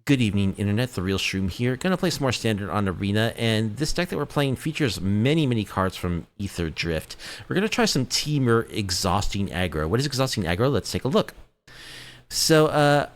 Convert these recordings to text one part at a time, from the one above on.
Good evening, Internet. The Real Shroom here. Gonna play some more Standard on Arena, and this deck that we're playing features many cards from Aetherdrift. We're gonna try some Temur Exhausting Aggro. What is Exhausting Aggro? Let's take a look. So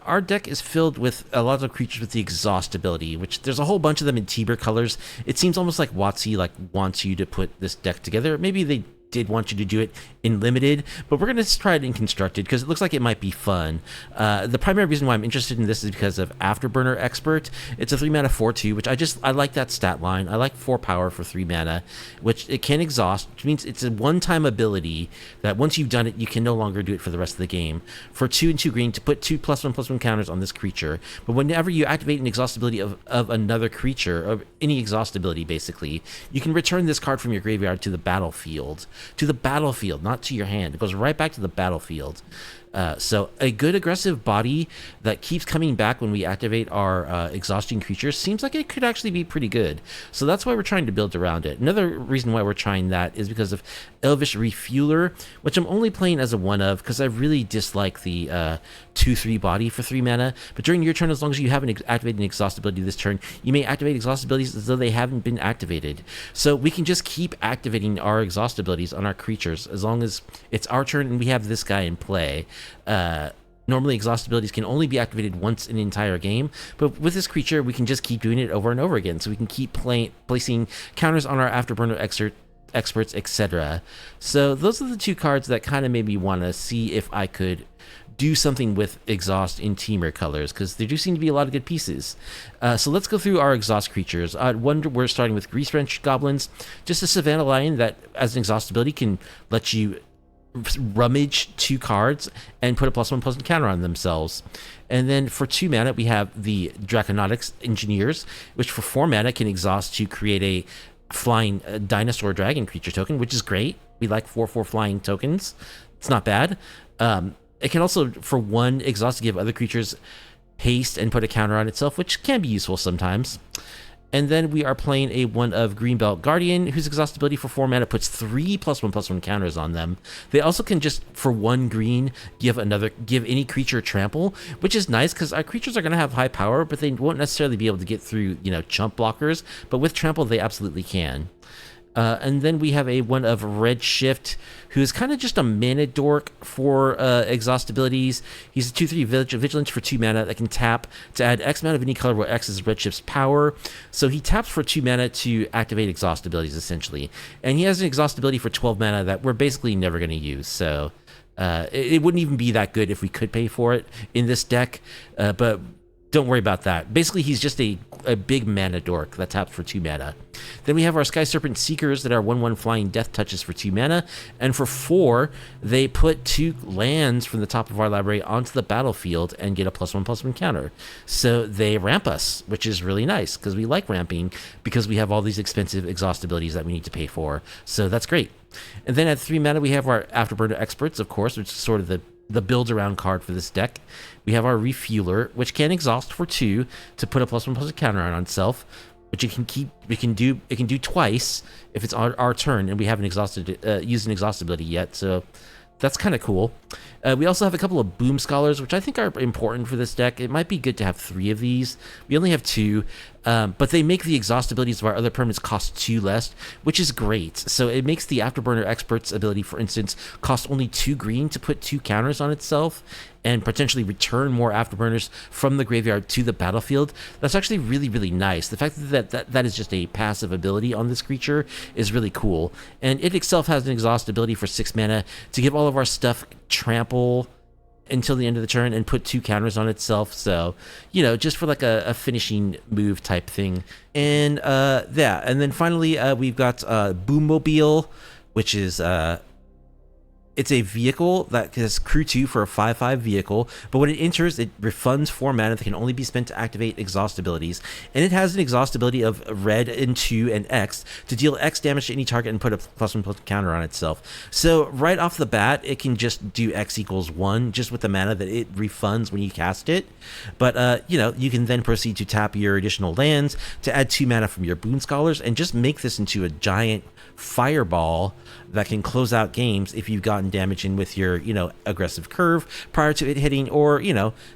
our deck is filled with a lot of creatures with the exhaust ability, which there's a whole bunch of them in Temur colors. It seems almost like WotC wants you to put this deck together. Maybe they did want you to do it in limited, but we're going to try it in constructed because it looks like it might be fun. The primary reason why I'm interested in this is because of Afterburner Expert. It's a 3 mana 4/2, which I like that stat line. I like 4 power for 3 mana, which it can exhaust, which means it's a one-time ability that once you've done it, you can no longer do it for the rest of the game. For 2 and 2 green to put 2 +1/+1 counters on this creature, but whenever you activate an exhaust ability of another creature, of any exhaust ability basically, you can return this card from your graveyard to the battlefield. To the battlefield, not to your hand. It goes right back to the battlefield. So a good aggressive body that keeps coming back when we activate our exhausting creatures seems like it could actually be pretty good. So that's why we're trying to build around it. Another reason why we're rtrying that is because of Rangers Refueler, which I'm only playing as a 1-of because I really dislike the 2/3 body for 3 mana. But during your turn, as long as you haven't activated an exhaust ability this turn, you may activate exhaust abilities as though they haven't been activated. So we can just keep activating our exhaust abilities on our creatures as long as it's our turn and we have this guy in play. Normally exhaust abilities can only be activated once in an entire game, but with this creature we can just keep doing it over and over again, so we can keep placing counters on our Afterburner Experts, etc. So those are the 2 cards that kind of made me want to see if I could do something with exhaust in Temur colors, because there do seem to be a lot of good pieces. So let's go through our exhaust creatures. We're starting with Greasewrench Goblins, just a Savannah Lion that as an exhaust ability can let you rummage 2 cards and put a +1/+1 counter on themselves. And then for 2 mana we have the Draconautics Engineers, which for 4 mana can exhaust to create a flying dinosaur dragon creature token, which is great. We like 4/4 flying tokens. It's not bad. It can also for 1 exhaust to give other creatures haste and put a counter on itself, which can be useful sometimes. And then we are playing a 1-of Greenbelt Guardian, whose exhaust ability for 4 mana puts 3 +1/+1 counters on them. They also can just, for 1 green, give any creature trample, which is nice because our creatures are going to have high power, but they won't necessarily be able to get through, chump blockers. But with trample, they absolutely can. And then we have a 1-of Redshift, who's kind of just a mana dork for exhaust abilities. He's a 2/3 vigilance for 2 mana that can tap to add X amount of any color where X is Redshift's power. So he taps for 2 mana to activate exhaust abilities, essentially. And he has an exhaust ability for 12 mana that we're basically never going to use. So it wouldn't even be that good if we could pay for it in this deck. But don't worry about that. Basically, he's just a big mana dork that taps for 2 mana. Then we have our Skyserpent Seekers that are 1/1 flying death touches for 2 mana. And for 4, they put 2 lands from the top of our library onto the battlefield and get a +1/+1 counter. So they ramp us, which is really nice because we like ramping because we have all these expensive exhaust abilities that we need to pay for. So that's great. And then at 3 mana, we have our Afterburner Experts, of course, which is sort of the build around card for this deck. We have our Refueler, which can exhaust for 2 to put a +1/+1 counter on itself, which it can do twice if it's our turn and we haven't used an exhaust ability yet. So that's kind of cool. We also have a couple of Boom Scholars, which I think are important for this deck. It might be good to have 3 of these. We only have 2, but they make the exhaust abilities of our other permanents cost 2 less, which is great. So it makes the Afterburner Expert's ability, for instance, cost only 2 green to put 2 counters on itself and potentially return more Afterburners from the graveyard to the battlefield. That's actually really nice. The fact that is just a passive ability on this creature is really cool. And it itself has an exhaust ability for 6 mana to give all of our stuff trample until the end of the turn and put 2 counters on itself. So, just for like a finishing move type thing. And and then finally we've got Boommobile, which is it's a vehicle that has crew 2 for a 5/5 vehicle, but when it enters, it refunds 4 mana that can only be spent to activate exhaust abilities. And it has an exhaust ability of red and 2 and X to deal X damage to any target and put a +1/+1 counter on itself. So right off the bat, it can just do X = 1 just with the mana that it refunds when you cast it. But you can then proceed to tap your additional lands to add 2 mana from your Boon Scholars and just make this into a giant fireball that can close out games if you've got gotten damage in with your, aggressive curve prior to it hitting, or,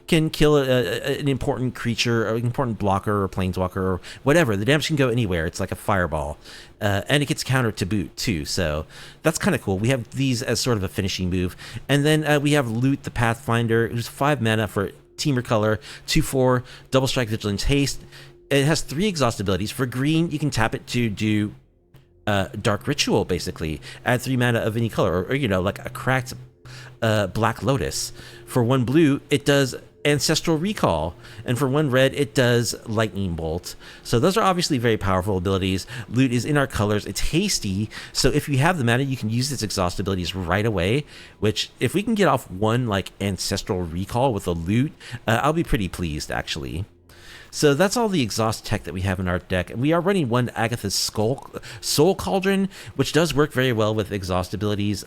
can kill an important creature, or an important blocker or planeswalker or whatever. The damage can go anywhere. It's like a fireball. And it gets countered to boot too, so that's kind of cool. We have these as sort of a finishing move. And then we have Loot the Pathfinder, who's 5 mana for Temur color, 2/4, double strike, vigilance, haste. It has 3 exhaust abilities. For green, you can tap it to do Dark Ritual, basically. Add 3 mana of any color, or like a cracked Black Lotus. For 1 blue, it does Ancestral Recall, and for 1 red, it does Lightning Bolt. So those are obviously very powerful abilities. Loot is in our colors. It's hasty, so if you have the mana, you can use its exhaust abilities right away, which, if we can get off 1 like Ancestral Recall with a Loot, I'll be pretty pleased, actually. So that's all the exhaust tech that we have in our deck. And we are running 1 Agatha's Soul Cauldron, which does work very well with exhaust abilities.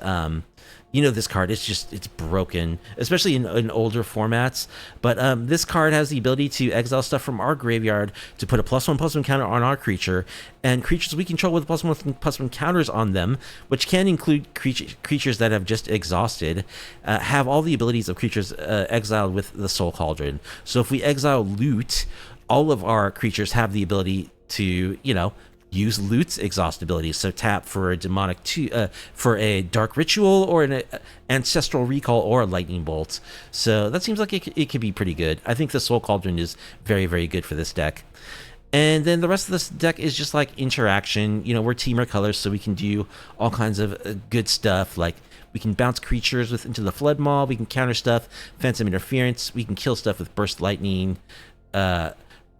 This card, it's broken, especially in older formats. But this card has the ability to exile stuff from our graveyard to put a +1/+1 counter on our creature, and creatures we control with +1/+1 counters on them, which can include creatures that have just exhausted, have all the abilities of creatures exiled with the Soul Cauldron. So if we exile Loot, all of our creatures have the ability to, use Loot's exhaust ability. So tap for a for a Dark Ritual, or an Ancestral Recall, or a Lightning Bolt. So that seems like it could be pretty good. I think the Soul Cauldron is very, very good for this deck. And then the rest of this deck is just like interaction. We're Temur colors, so we can do all kinds of good stuff. Like, we can bounce creatures into the Flood Maw. We can counter stuff, Phantom Interference. We can kill stuff with Burst Lightning.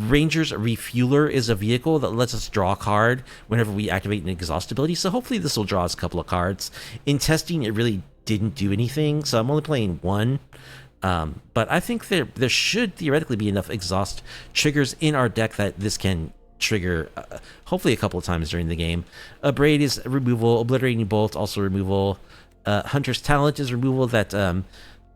Rangers Refueler is a vehicle that lets us draw a card whenever we activate an exhaust ability, so hopefully this will draw us a couple of cards. In testing, it really didn't do anything, so I'm only playing 1. But I think there should theoretically be enough exhaust triggers in our deck that this can trigger hopefully a couple of times during the game. Braid is removal, Obliterating Bolt also removal, Hunter's Talent is removal that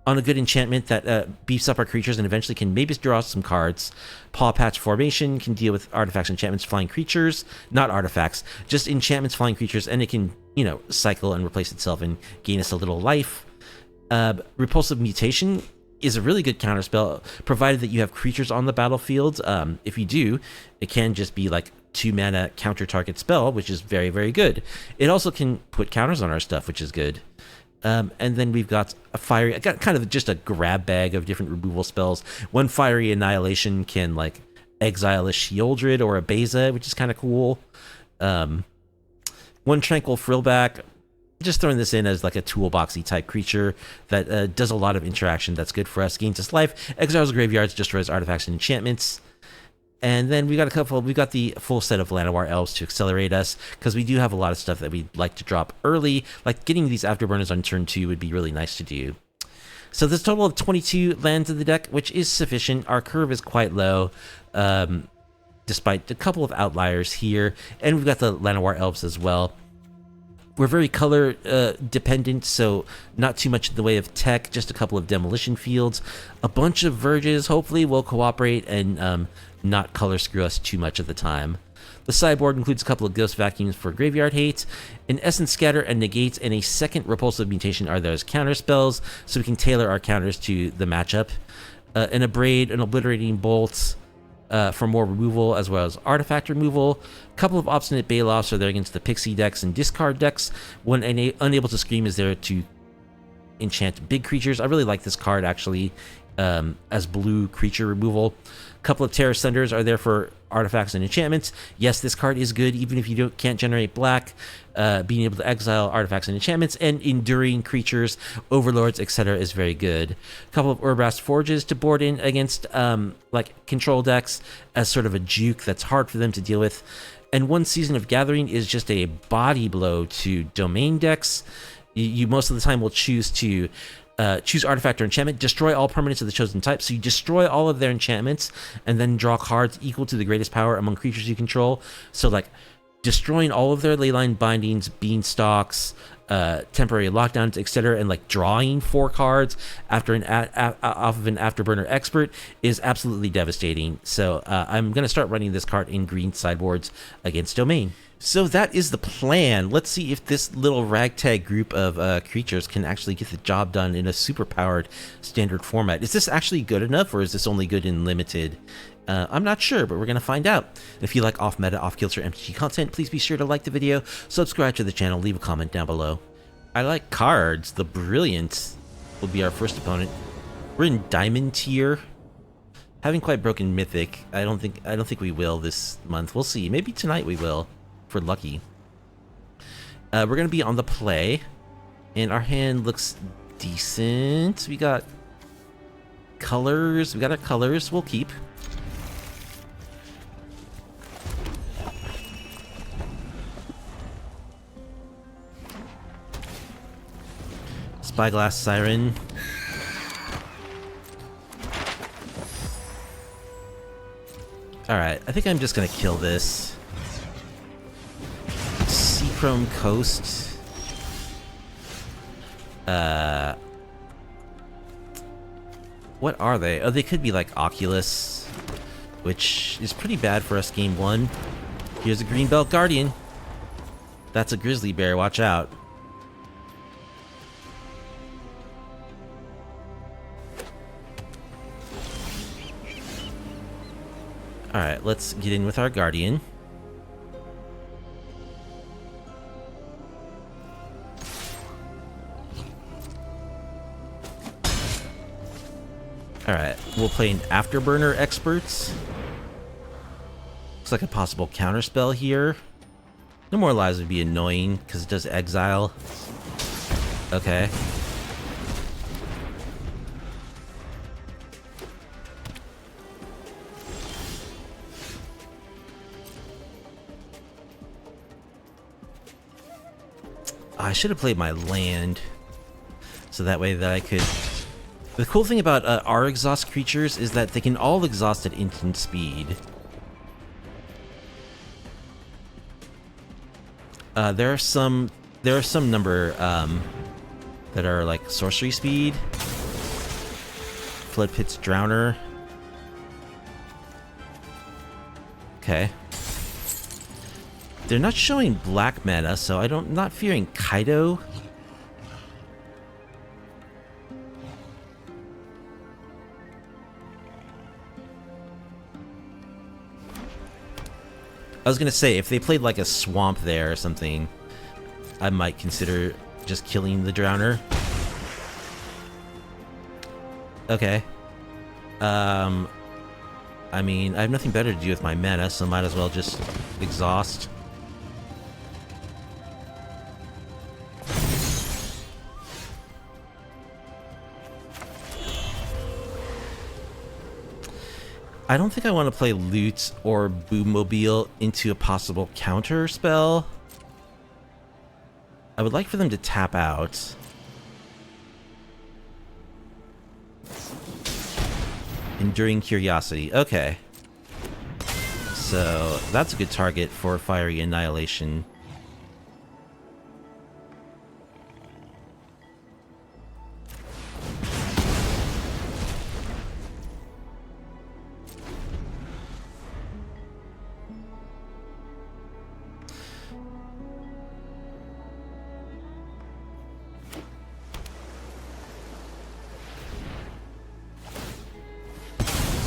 on a good enchantment that beefs up our creatures and eventually can maybe draw some cards. Paw Patch Formation can deal with artifacts, enchantments, flying creatures. Not artifacts, just enchantments, flying creatures, and it can, cycle and replace itself and gain us a little life. Repulsive Mutation is a really good counterspell, provided that you have creatures on the battlefield. If you do, it can just be like 2 mana counter target spell, which is very, very good. It also can put counters on our stuff, which is good. And then we've got kind of just a grab bag of different removal spells. 1 Fiery Annihilation can like exile a Sheoldred or a Beza, which is kind of cool. 1 Tranquil Frillback, just throwing this in as like a toolboxy type creature that does a lot of interaction that's good for us. Gains us life, exiles graveyards, destroys artifacts and enchantments. And then we got the full set of Llanowar Elves to accelerate us, because we do have a lot of stuff that we'd like to drop early. Like getting these Afterburners on turn 2 would be really nice to do. So this total of 22 lands in the deck, which is sufficient. Our curve is quite low, despite a couple of outliers here. And we've got the Llanowar Elves as well. We're very color dependent, so not too much in the way of tech, just a couple of demolition fields. A bunch of Verges hopefully will cooperate and not color screw us too much at the time. The sideboard includes a couple of Ghost Vacuums for Graveyard Hate, an Essence Scatter and Negate, and a second Repulsive Mutation are those counter spells, so we can tailor our counters to the matchup. An Abrade, an Obliterating Bolt, for more removal as well as artifact removal. A couple of Obstinate Baloffs are there against the Pixie decks and discard decks. When Unable to Scream is there to enchant big creatures. I really like this card actually as blue creature removal. A couple of Terror Senders are there for artifacts and enchantments. Yes, this card is good even if you can't generate black. Being able to exile artifacts and enchantments, and enduring creatures, overlords, etc. is very good. A couple of Urbrass Forges to board in against like control decks as sort of a juke that's hard for them to deal with. And 1 Season of Gathering is just a body blow to domain decks. You most of the time will choose to choose artifact or enchantment, destroy all permanents of the chosen type. So you destroy all of their enchantments and then draw cards equal to the greatest power among creatures you control. So like destroying all of their leyline bindings, beanstalks, temporary lockdowns, etc., and like drawing 4 cards after off of an Afterburner Expert is absolutely devastating. So I'm going to start running this card in green sideboards against Domain. So that is the plan. Let's see if this little ragtag group of creatures can actually get the job done in a super powered standard format. Is this actually good enough, or is this only good in limited? I'm not sure, but we're going to find out. If you like off-meta, off-kilter MTG content, please be sure to like the video, subscribe to the channel, leave a comment down below. I like cards. The Brilliant will be our first opponent. We're in Diamond tier. Haven't quite broken Mythic. I don't think we will this month. We'll see. Maybe tonight we will, if we're lucky. We're going to be on the play, and our hand looks decent. We got colors. We got our colors. We'll keep. Spyglass Siren. Alright, I think I'm just gonna kill this. Seachrome Coast. What are they? Oh, they could be like Oculus, which is pretty bad for us game 1. Here's a Greenbelt Guardian. That's a grizzly bear, watch out. Alright, let's get in with our Guardian. Alright, we'll play an Afterburner Experts. Looks like a possible counterspell here. No More Lives would be annoying, because it does exile. Okay. I should have played my land, so that way that I could... The cool thing about our exhaust creatures is that they can all exhaust at instant speed. There are some number that are like sorcery speed. Flood Pit's Drowner. Okay. They're not showing black mana, so I'm not fearing Kaido. I was gonna say, if they played like a swamp there or something, I might consider just killing the Drowner. Okay. I mean, I have nothing better to do with my mana, so might as well just exhaust. I don't think I want to play Loot or Boommobile into a possible counter spell. I would like for them to tap out. Enduring Curiosity. Okay. So that's a good target for Fiery Annihilation.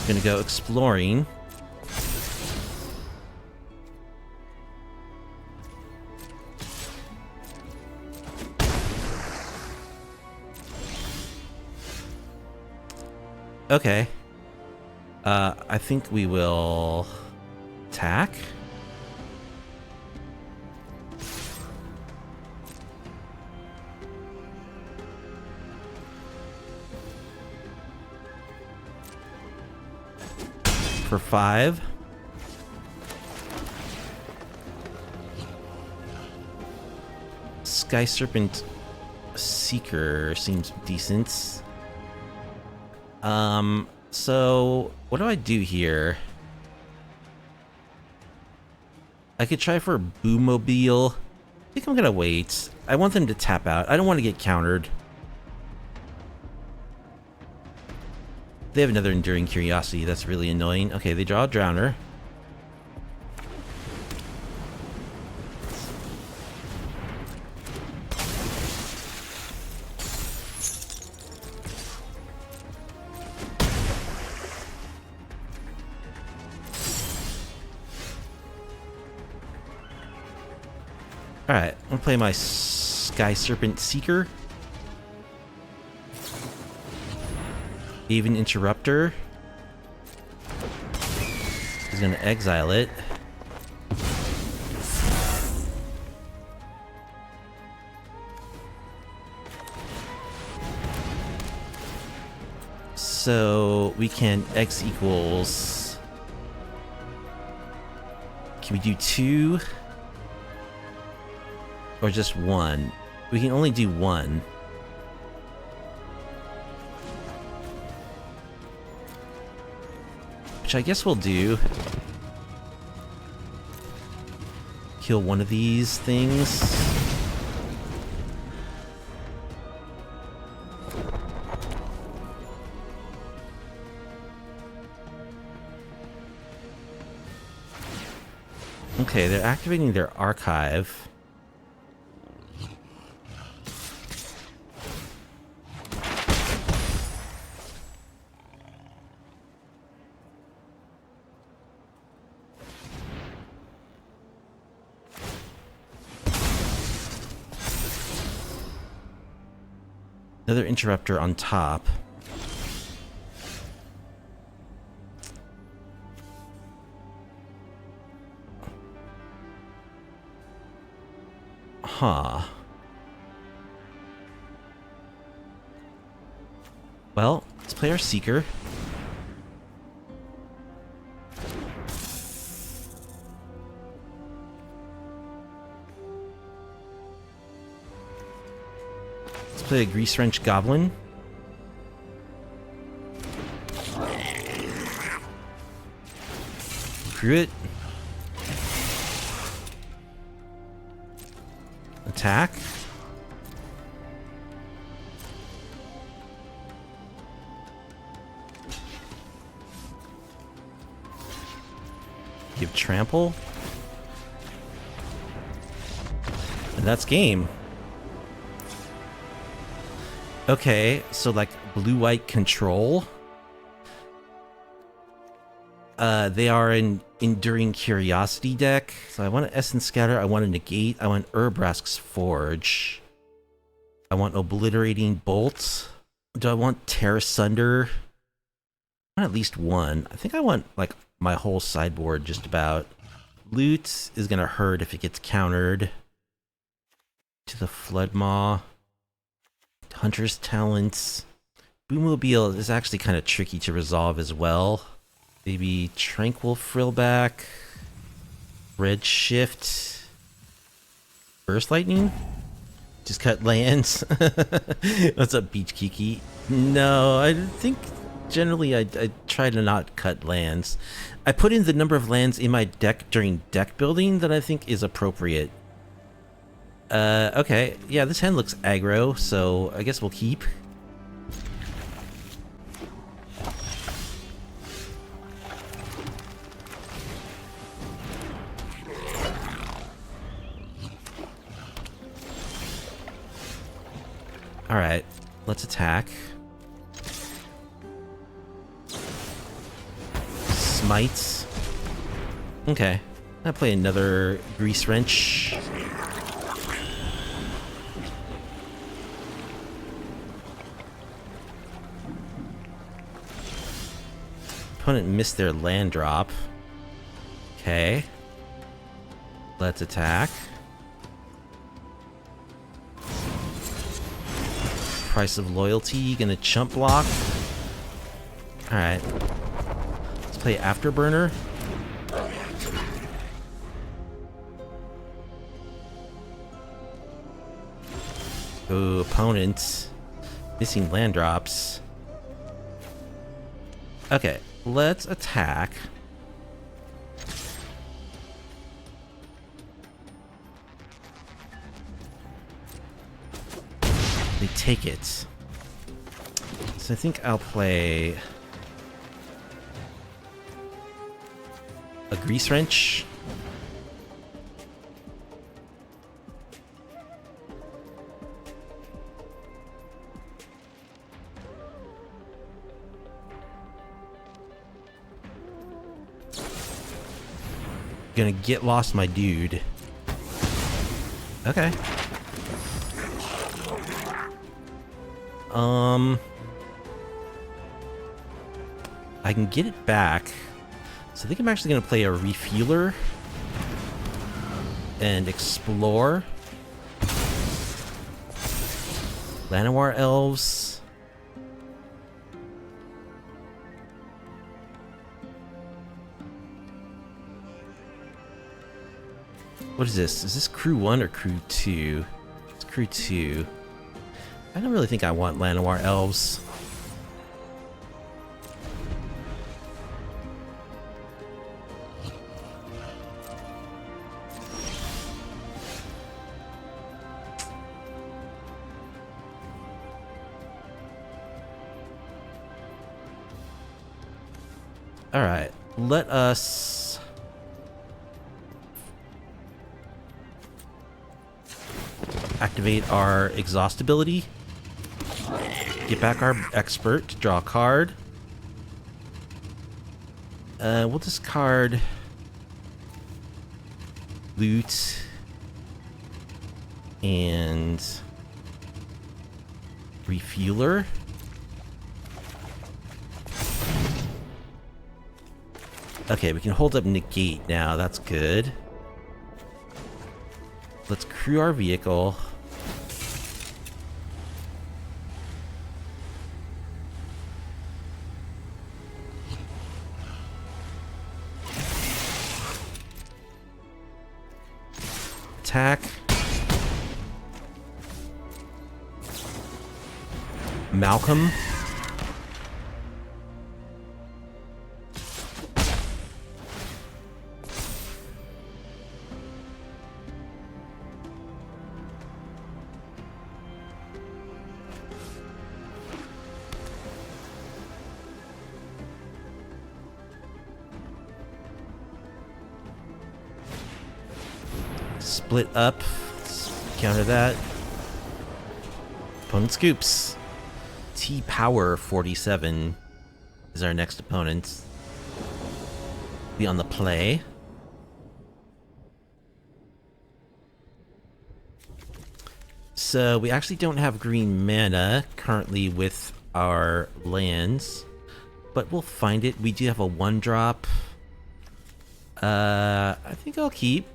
Gonna go exploring. Okay. I think we will attack. For 5. Skyserpent Seeker seems decent. So what do I do here? I could try for a Boommobile. I think I'm gonna wait. I want them to tap out. I don't want to get countered. They have another Enduring Curiosity. That's really annoying. Okay, they draw a Drowner. Alright, I'm gonna play my Skyserpent Seeker. Even Interrupter. He's gonna exile it. So we can X equals. Can we do 2? Or just 1? We can only do 1. Which I guess we'll do. Kill one of these things. Okay, they're activating their archive. Another interrupter on top. Huh. Well, let's play our Seeker. Play a Greasewrench Goblin. Recruit it. Attack. Give trample. And that's game. Okay, so like blue-white control. They are an Enduring Curiosity deck. So I want an Essence Scatter, I want a Negate, I want Urbrask's Forge. I want Obliterating Bolt. Do I want Tear Asunder? I want at least one. I think I want like my whole sideboard just about. Loot is gonna hurt if it gets countered. To the Floodmaw. Hunter's Talents. Boommobile is actually kind of tricky to resolve as well. Maybe Tranquil Frillback. Red Shift. Burst Lightning? Just cut lands. What's up, Beach Kiki? No, I think generally I try to not cut lands. I put in the number of lands in my deck during deck building that I think is appropriate. Okay. Yeah, this hand looks aggro, so I guess we'll keep. Alright, let's attack. Smites. Okay. I'll play another Greasewrench. Opponent missed their land drop. Okay. Let's attack. Price of Loyalty, gonna chump block. Alright. Let's play Afterburner. Ooh, opponent. Missing land drops. Okay. Let's attack. They take it. So I think I'll play a Greasewrench. Gonna get lost, my dude. Okay. I can get it back. So I think I'm actually gonna play a Refueler and explore. Llanowar Elves. What is this? Is this crew 1 or crew 2? It's crew 2. I don't really think I want Llanowar Elves. Alright, let us activate our exhaust ability. Get back our expert to draw a card. We'll discard loot and Refueler. Okay, we can hold up negate now. That's good. Let's crew our vehicle. Attack. Malcolm. Split up. Let's counter that. Opponent scoops. T-Power 47 is our next opponent. Be on the play. So we actually don't have green mana currently with our lands, but we'll find it. We do have a 1-drop. I think I'll keep.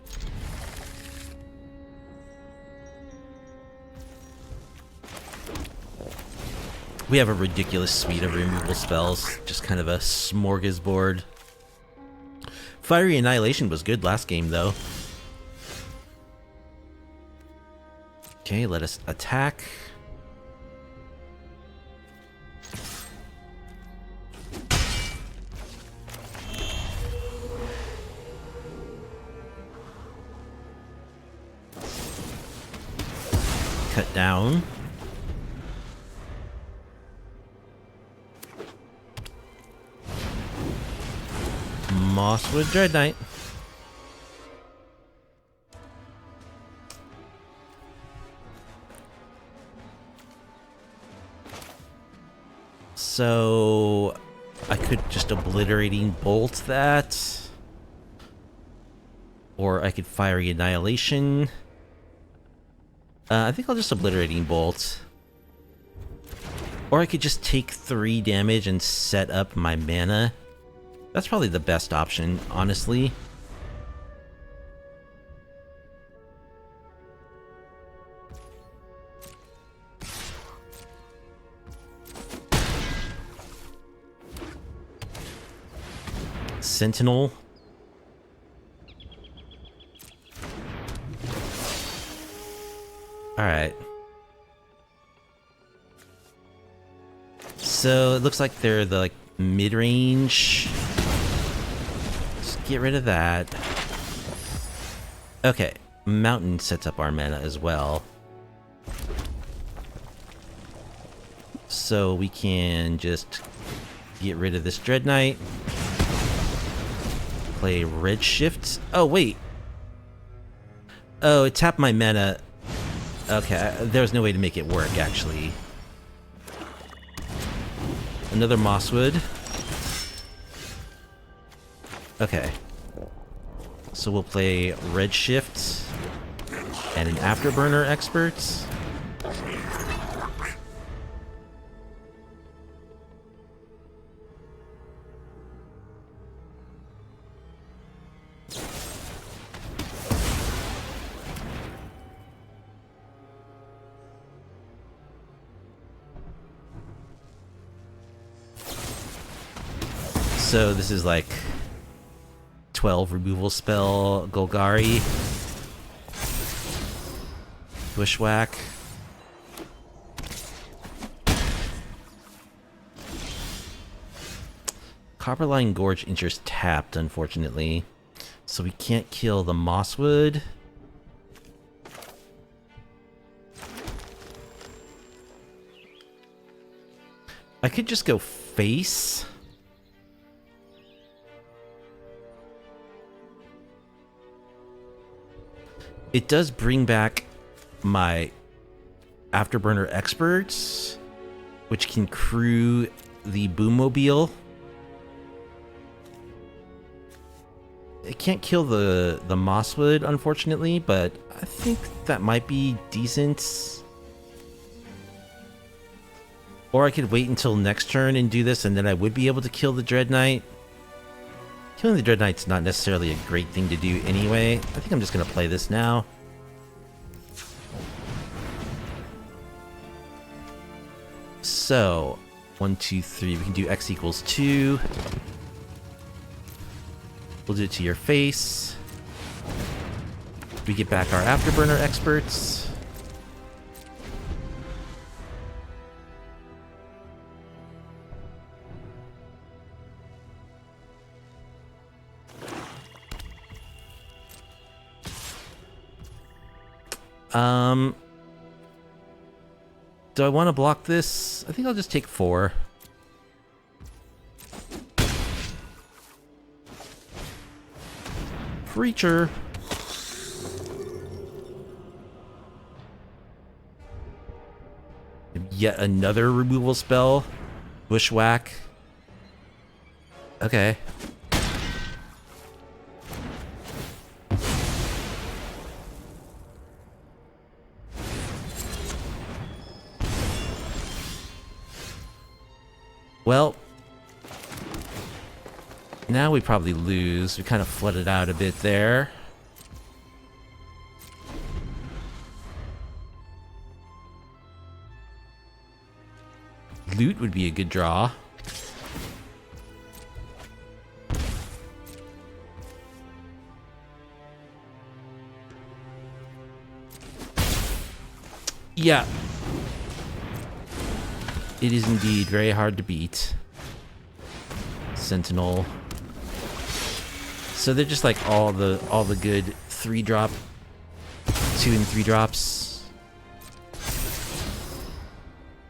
We have a ridiculous suite of removal spells, just kind of a smorgasbord. Fiery Annihilation was good last game, though. Okay, let us attack. Cut down. Mosswood Dreadknight. So I could just Obliterating Bolt that, or I could Fiery Annihilation. I think I'll just Obliterating Bolt, or I could just take 3 damage and set up my mana. That's probably the best option, honestly. Sentinel. Alright. So it looks like they're the mid-range. Get rid of that. Okay, Mountain sets up our mana as well. So we can just get rid of this Dread Knight. Play Redshift. Oh, wait. Oh, it tapped my mana. Okay, there's no way to make it work, actually. Another Mosswood. Okay. So we'll play Redshift and an Afterburner Expert. So this is like 12 removal spell, Golgari, Bushwhack. Copperline Gorge enters tapped, unfortunately. So we can't kill the Mosswood. I could just go face. It does bring back my Afterburner Experts, which can crew the Boommobile. It can't kill the Mosswood, unfortunately, but I think that might be decent. Or I could wait until next turn and do this, and then I would be able to kill the Dread Knight. Killing the Dread Knight's not necessarily a great thing to do anyway. I think I'm just going to play this now. So, 1, 2, 3. We can do X equals 2. We'll do it to your face. We get back our Afterburner Experts. Do I want to block this? I think I'll just take 4. Preacher. Yet another removal spell. Bushwhack. Okay. Well, now we probably lose. We kind of flooded out a bit there. Loot would be a good draw. Yeah. It is indeed very hard to beat. Sentinel. So they're just like all the good 3-drop, 2 and 3 drops.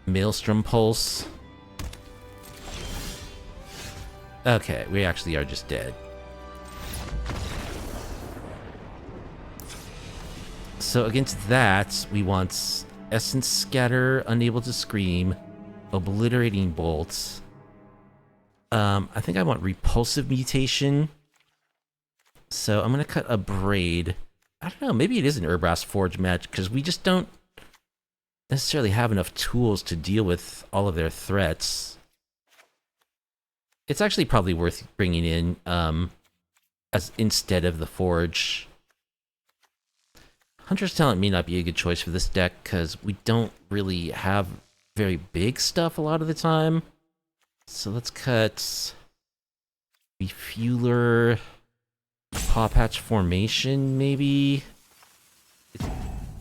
Maelstrom Pulse. Okay, we actually are just dead. So against that, we want Essence Scatter, Unable to Scream, Obliterating Bolts. I think I want Repulsive Mutation. So I'm going to cut a Braid. I don't know, maybe it is an Urbrass Forge match, because we just don't necessarily have enough tools to deal with all of their threats. It's actually probably worth bringing in as instead of the Forge. Hunter's Talent may not be a good choice for this deck, because we don't really have very big stuff a lot of the time. So let's cut Refueler, Paw Patch Formation, maybe?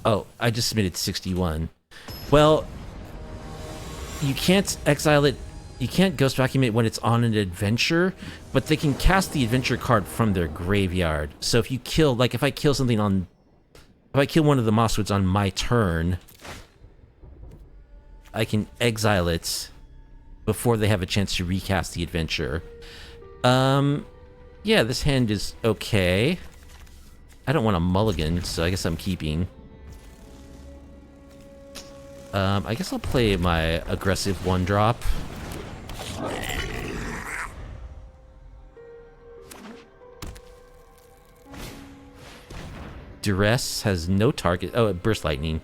Oh, I just submitted 61. Well, you can't exile it, you can't Ghost Vacuum it when it's on an adventure, but they can cast the adventure card from their graveyard. So if you kill, like if I kill something on, if I kill one of the Mosswoods on my turn, I can exile it before they have a chance to recast the adventure. Yeah, this hand is okay. I don't want a mulligan, so I guess I'm keeping. I guess I'll play my aggressive 1-drop. Duress has no target. Oh, it burst lightning.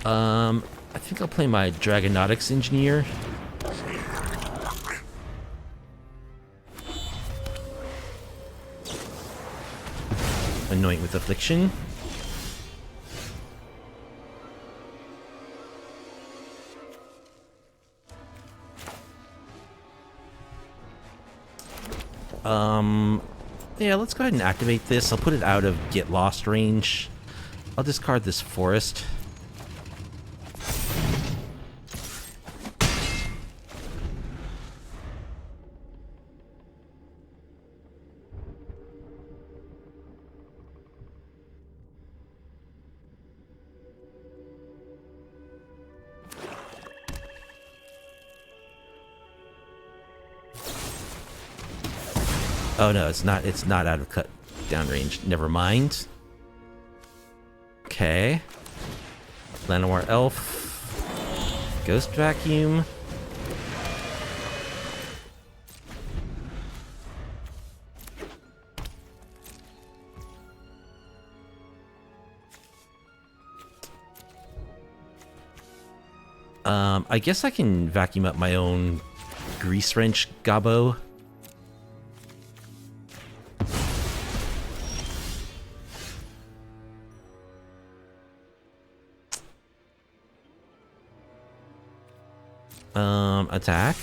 I think I'll play my Draconautics engineer. Anoint with affliction. Yeah, let's go ahead and activate this. I'll put it out of get lost range. I'll discard this forest. Oh no, it's not out of cut down range. Never mind. Okay. Llanowar Elf. Ghost Vacuum. I guess I can vacuum up my own Greasewrench Gobbo. Attack.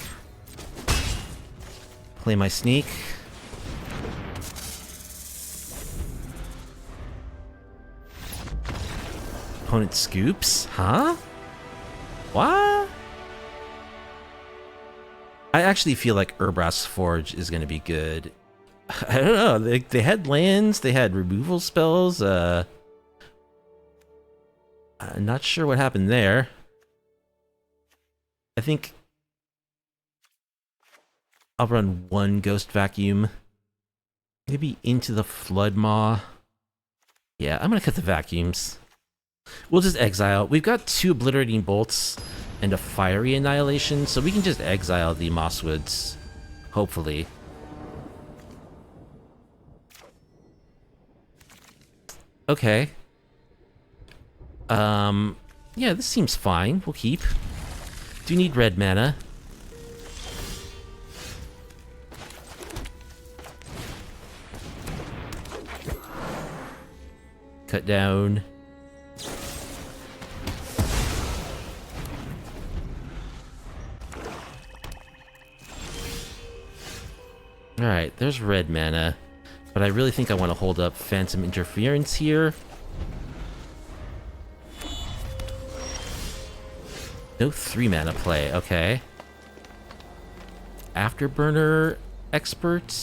Play my sneak. Opponent scoops? Huh? What? I actually feel like Urbra's Forge is going to be good. I don't know. They had lands. They had removal spells. I'm not sure what happened there. I think I'll run one Ghost Vacuum. Maybe into the Flood Maw. Yeah, I'm going to cut the vacuums. We'll just exile. We've got 2 Obliterating Bolts and a Fiery Annihilation, so we can just exile the Mosswoods. Hopefully. Okay. Yeah, this seems fine. We'll keep. Do need red mana. Cut down. Alright, there's red mana. But I really think I want to hold up Phantom Interference here. No 3 mana play, okay. Afterburner Expert.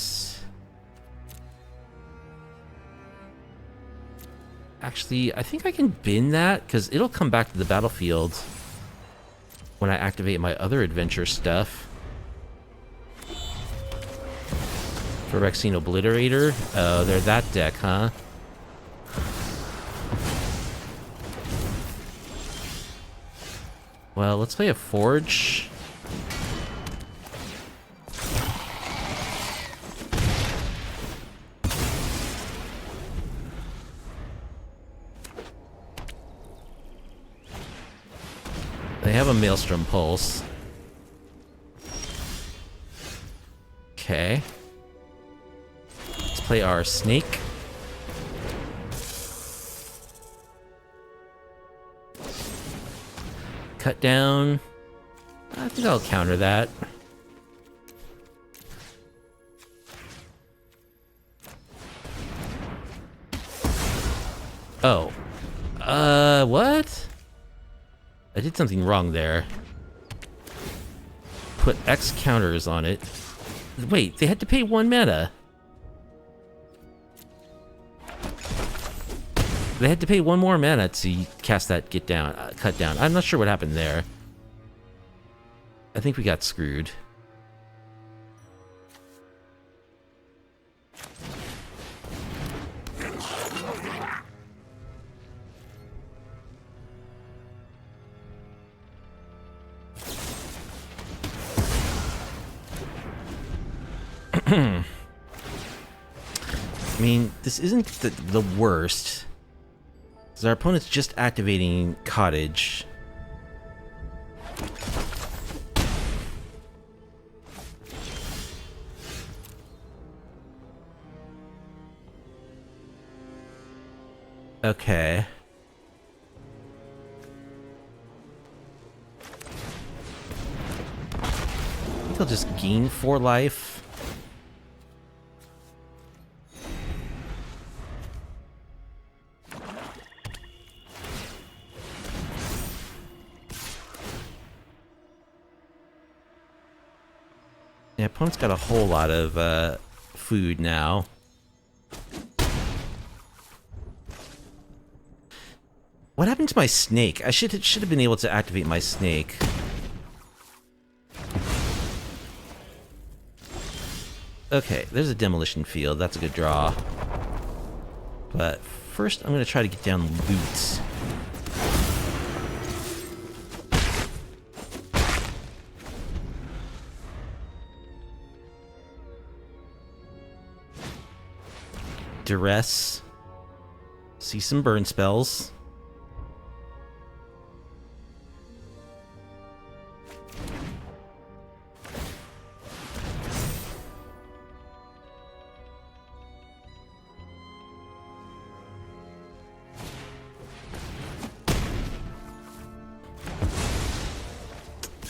Actually, I think I can bin that, because it'll come back to the battlefield when I activate my other adventure stuff. Phyrexian Obliterator. Oh, they're that deck, huh? Well, let's play a Forge. They have a Maelstrom Pulse. Okay. Let's play our Snake. Cut down. I think I'll counter that. Oh. What? I did something wrong there. Put X counters on it. Wait, they had to pay 1 mana. They had to pay 1 more mana to cast that cut down. I'm not sure what happened there. I think we got screwed. I mean, this isn't the worst. Because our opponent's just activating Cottage. Okay. I think I'll just gain 4 life. Yeah, opponent's got a whole lot of food now. What happened to my snake? I should have been able to activate my snake. Okay, there's a demolition field. That's a good draw. But first, I'm going to try to get down loot. Duress. See some burn spells.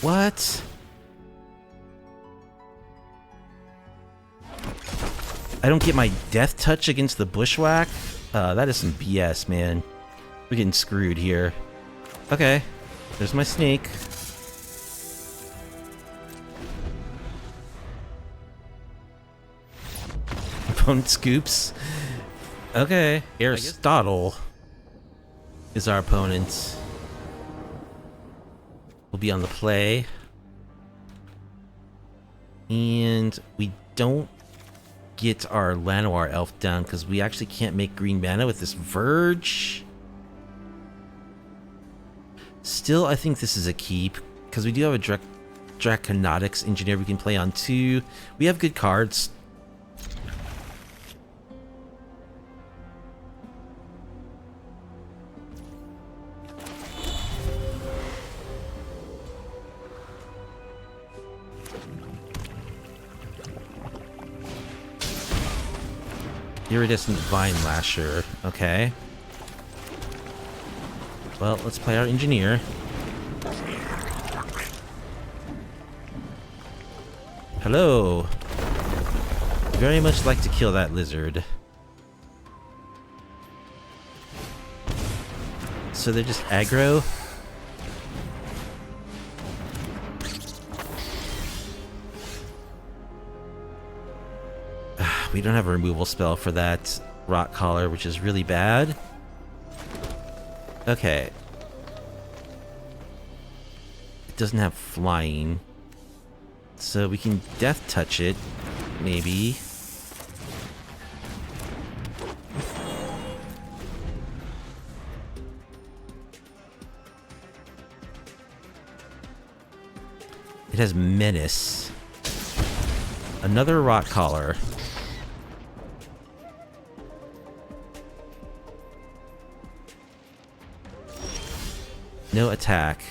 What? I don't get my death touch against the bushwhack? That is some BS, man. We're getting screwed here. Okay. There's my snake. Opponent scoops. Okay. Aristotle is our opponent. We'll be on the play. And we don't get our Llanowar elf down because we actually can't make green mana with this Verge. Still, I think this is a keep because we do have a Draconautics engineer we can play on too. We have good cards. Iridescent Vine Lasher. Okay. Well, let's play our engineer. Hello. Very much like to kill that lizard. So they're just aggro? We don't have a removal spell for that rock collar, which is really bad. Okay. It doesn't have flying. So we can death touch it, maybe. It has menace. Another rock collar. No attack.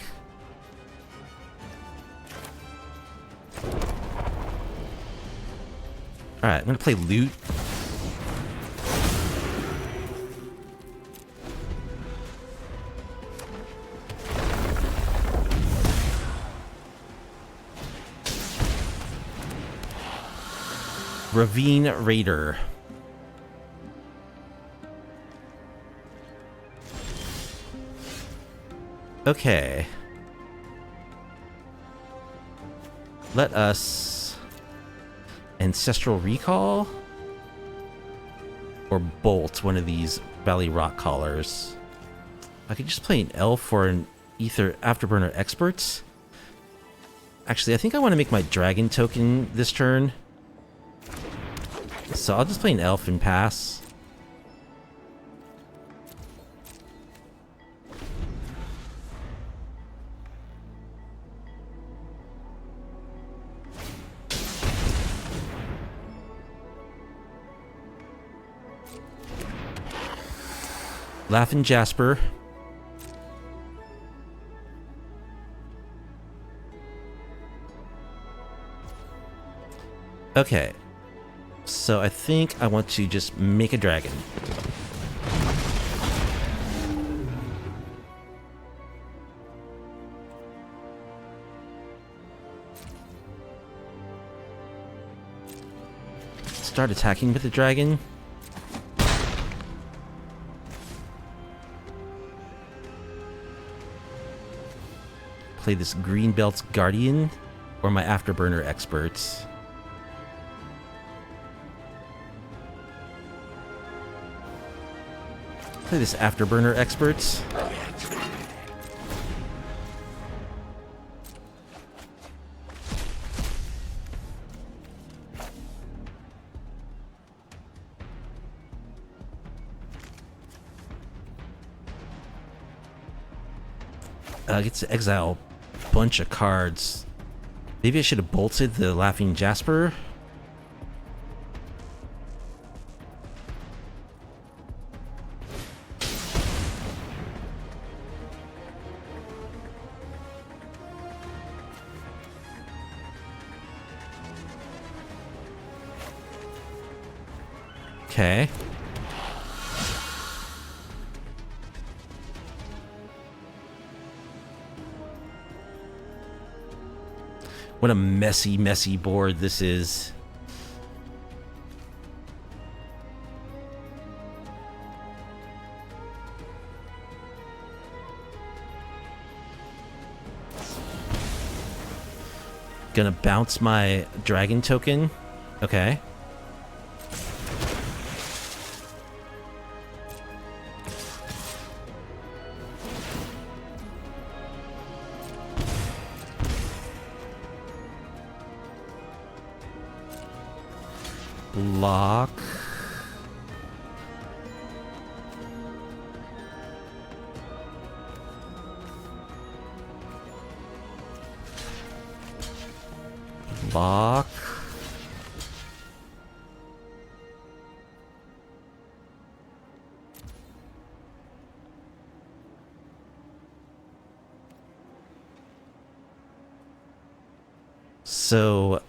Alright, I'm gonna play loot. Ravine Raider. Okay. Let us Ancestral Recall? Or Bolt, one of these Valley Rock Callers. I could just play an elf or an Afterburner Expert. Actually, I think I want to make my dragon token this turn. So I'll just play an elf and pass. Laughing Jasper. Okay. So I think I want to just make a dragon. Start attacking with the dragon. Play this Greenbelt's Guardian or my Afterburner Experts. Play this Afterburner Experts. I get to exile a bunch of cards. Maybe I should have bolted the Laughing Jasper. Okay. What a messy, messy board this is. Gonna bounce my dragon token. Okay. Block. Block. So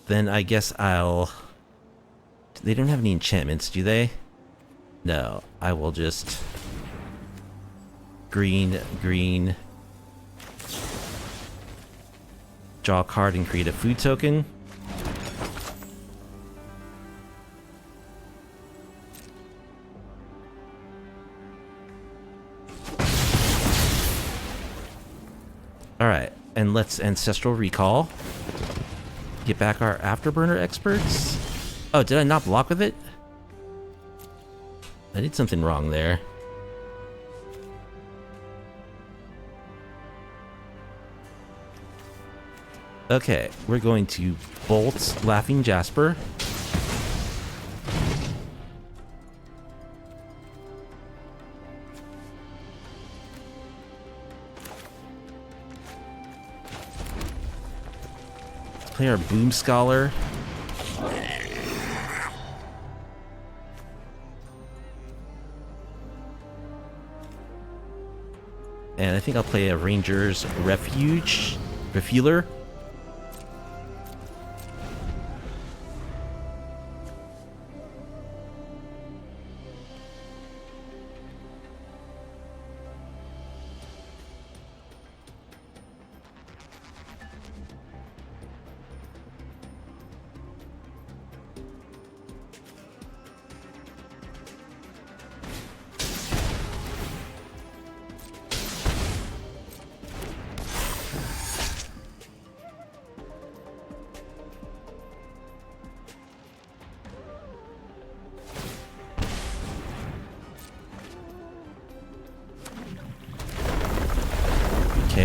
then I guess I'll... They don't have any enchantments, do they? No, I will just... Green, green. Draw a card and create a food token. Alright, and let's Ancestral Recall. Get back our Afterburner Experts. Oh, did I not block with it? I did something wrong there. Okay, we're going to Bolt Laughing Jasper. Let's play our Boom Scholar. And I think I'll play a Rangers Refueler.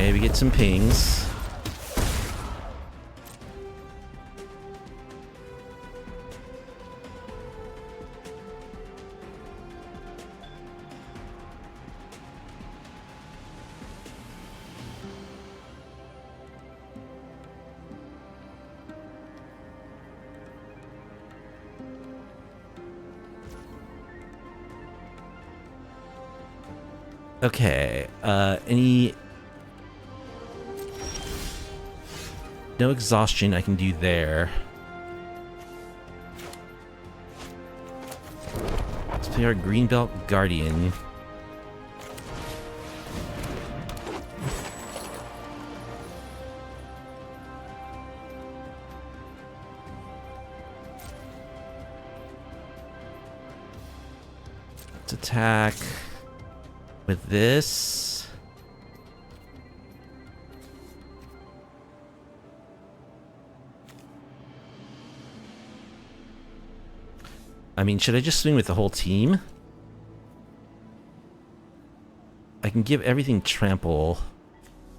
Okay, we get some pings. Okay, any... No exhaustion I can do there. Let's play our Greenbelt Guardian. Let's attack with this. I mean, should I just swing with the whole team? I can give everything trample.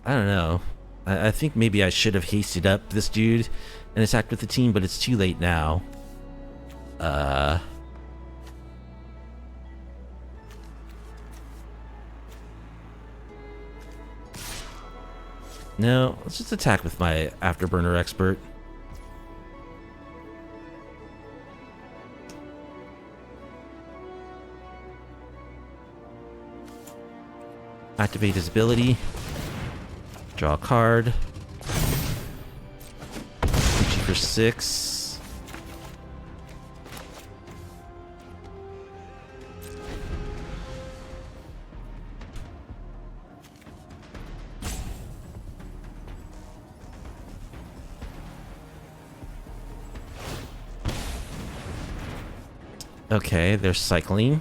I don't know. I think maybe I should have hasted up this dude and attacked with the team, but it's too late now. No, let's just attack with my Afterburner Expert. Activate his ability. Draw a card. Hit you for 6. Okay, they're cycling.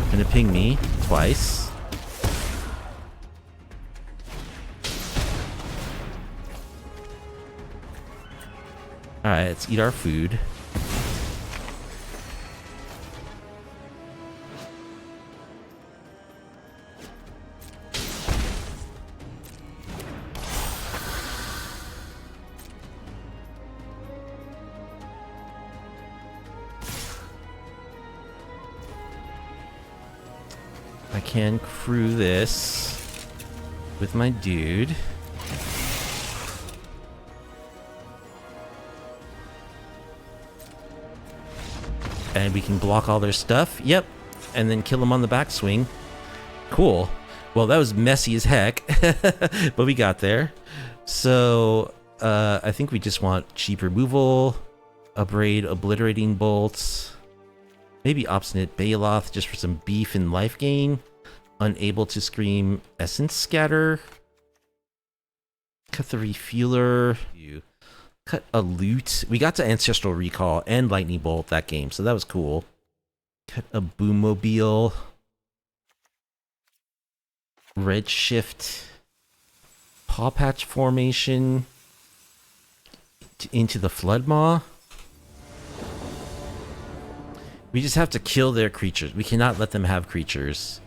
Gonna ping me twice. Alright, let's eat our food. I can crew this with my dude. And we can block all their stuff. Yep. And then kill them on the backswing. Cool. Well, that was messy as heck. But we got there. So, I think we just want cheap removal. Upgrade obliterating bolts. Maybe Obstinate Baloth just for some beef and life gain. Unable to scream Essence Scatter. Cut the Refueler. Cut a loot. We got to Ancestral Recall and Lightning Bolt that game, so that was cool. Cut a Boommobile. Redshift. Paw Patch Formation. Into the Floodmaw. We just have to kill their creatures. We cannot let them have creatures.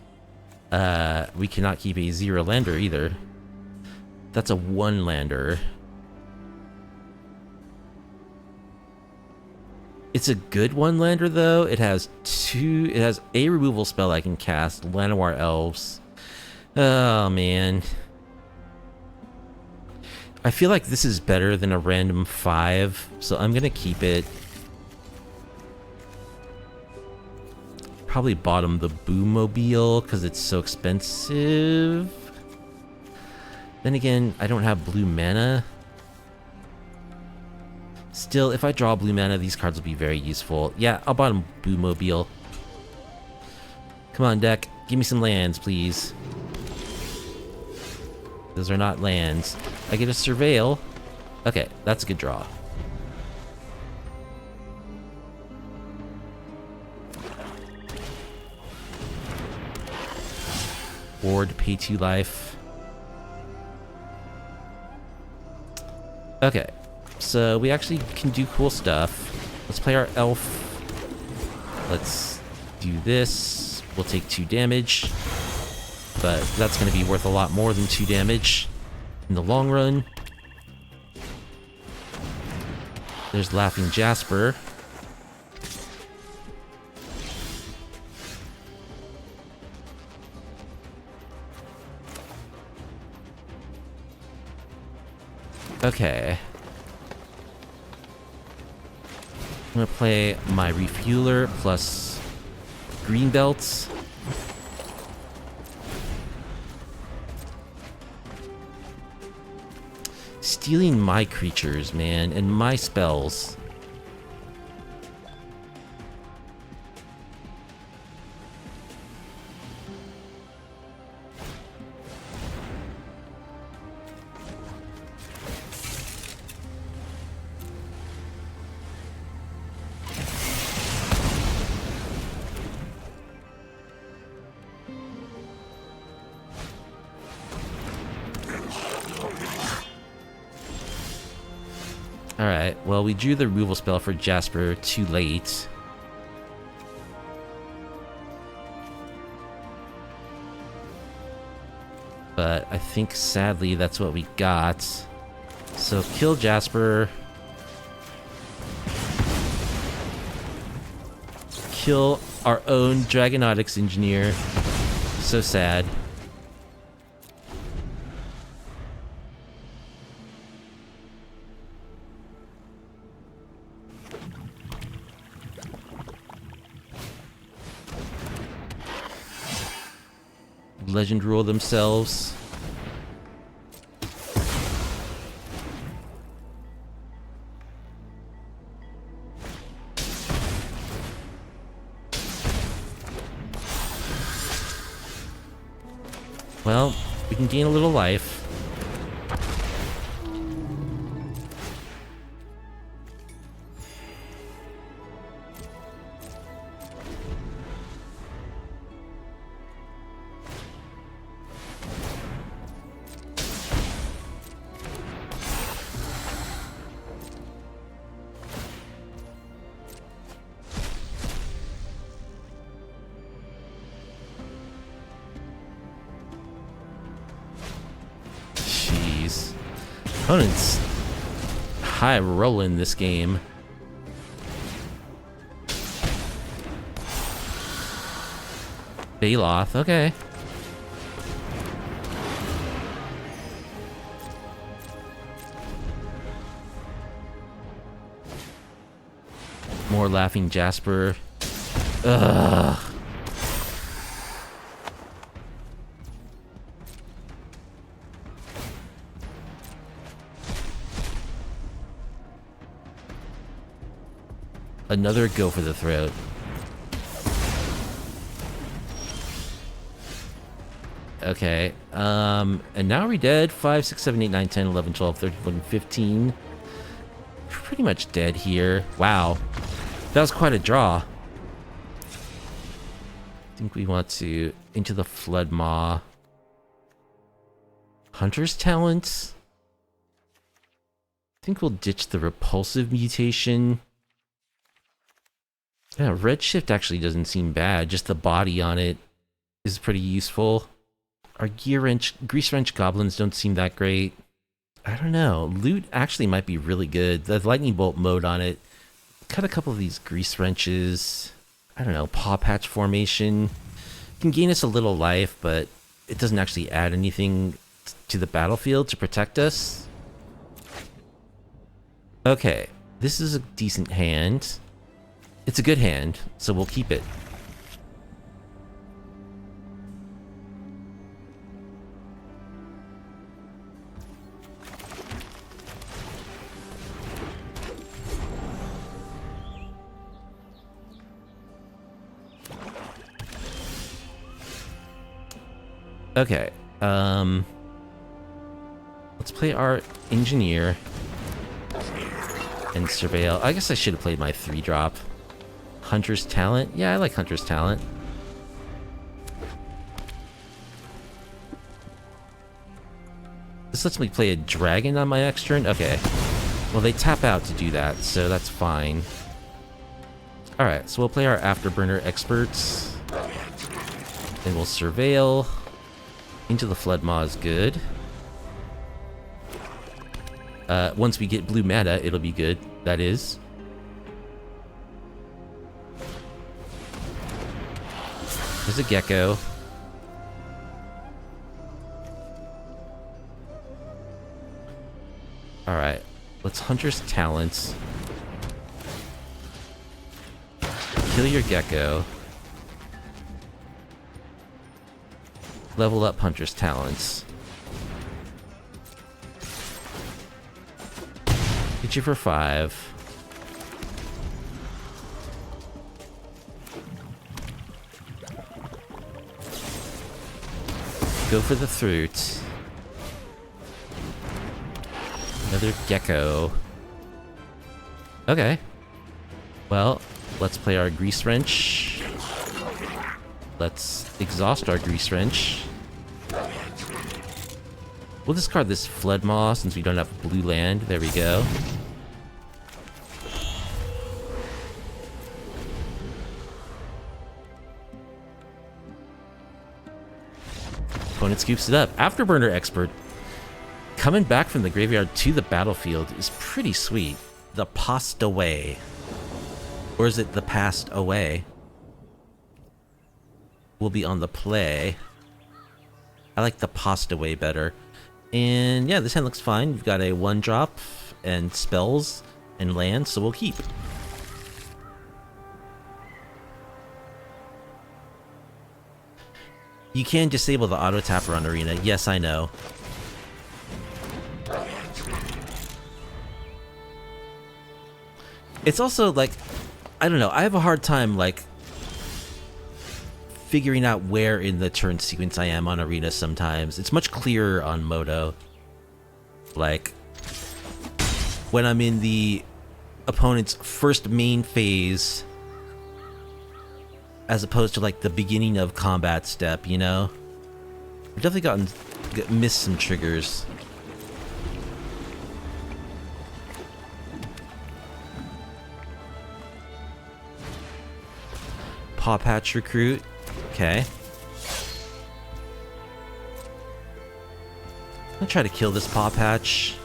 We cannot keep a 0 lander either. That's a 1 lander. It's a good 1 lander though. It has a removal spell I can cast, Llanowar Elves. Oh man. I feel like this is better than a random 5, so I'm gonna keep it. Probably bottom the Boommobile because it's so expensive. Then again, I don't have blue mana. Still, if I draw blue mana, these cards will be very useful. Yeah, I'll bottom Boommobile. Come on, deck. Give me some lands, please. Those are not lands. I get a Surveil. Okay, that's a good draw. Ward, pay 2 life. Okay, so we actually can do cool stuff. Let's play our elf. Let's do this. We'll take 2 damage. but that's going to be worth a lot more than 2 damage in the long run. There's Laughing Jasper. Okay. I'm gonna play my Refueler plus green belts. Stealing my creatures, man, and my spells. Alright, well, we drew the removal spell for Jasper too late. But I think, sadly, that's what we got. So, kill Jasper. Kill our own Draconautics engineer. So sad. Legend rule themselves. Well, we can gain a little life. Opponent's high rolling this game. Baloth, okay. More Laughing Jasper. Ugh. Another go for the throat. Okay, and now we're dead. 5, 6, 7, 8, 9, 10, 11, 12, 13, 14, 15. We're pretty much dead here. Wow. That was quite a draw. I think we want to into the Flood Maw. Hunter's Talent. I think we'll ditch the Repulsive mutation. Yeah, Redshift actually doesn't seem bad. Just the body on it is pretty useful. Our Greasewrench goblins don't seem that great. I don't know. Loot actually might be really good. The lightning bolt mode on it. Cut a couple of these Greasewrenches. I don't know. Paw patch formation. Can gain us a little life, but it doesn't actually add anything to the battlefield to protect us. Okay, this is a decent hand. It's a good hand, so we'll keep it. Okay, let's play our engineer and surveil. I guess I should have played my 3-drop. Hunter's Talent? Yeah, I like Hunter's Talent. This lets me play a dragon on my next turn? Okay. Well, they tap out to do that, so that's fine. Alright, so we'll play our Afterburner Experts. And we'll surveil. Into the Flood Maw is good. Once we get blue mana, it'll be good. That is. There's a gecko. Alright. Let's Hunter's Talents. Kill your gecko. Level up Hunter's Talents. Hit you for 5. Go for the fruit. Another gecko. Okay. Well, let's play our Greasewrench. Let's exhaust our Greasewrench. We'll discard this Flood Maw since we don't have blue land. There we go. Opponent scoops it up. Afterburner Expert. Coming back from the graveyard to the battlefield is pretty sweet. The Passed Away. Or is it the Passed Away? Will be on the play. I like the Passed Away better. And yeah, this hand looks fine. We've got a 1-drop and spells and land, so we'll keep. You can disable the auto tapper on Arena. Yes, I know. It's also like, I don't know, I have a hard time like figuring out where in the turn sequence I am on Arena sometimes. It's much clearer on Moto. Like, when I'm in the opponent's first main phase, as opposed to like the beginning of combat step, you know? I've definitely missed some triggers. Paw Patch Recruit. Okay. I'm gonna try to kill this Paw Patch.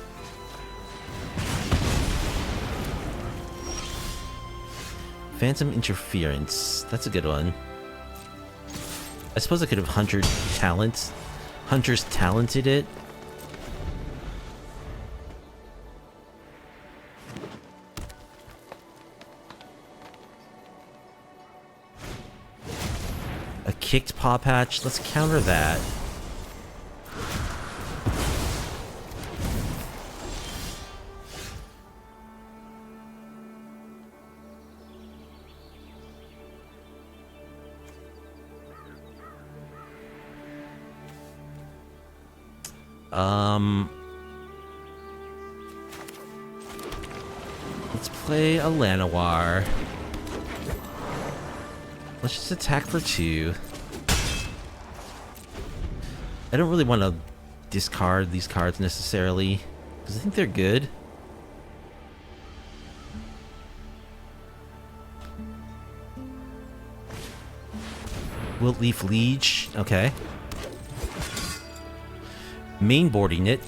Phantom Interference. That's a good one. I suppose I could have Hunter's Talented it. A kicked Paw Patch. Let's counter that. Let's play a Llanowar. Let's just attack for 2. I don't really want to discard these cards necessarily, because I think they're good. Wiltleaf Liege, okay. Mainboarding it.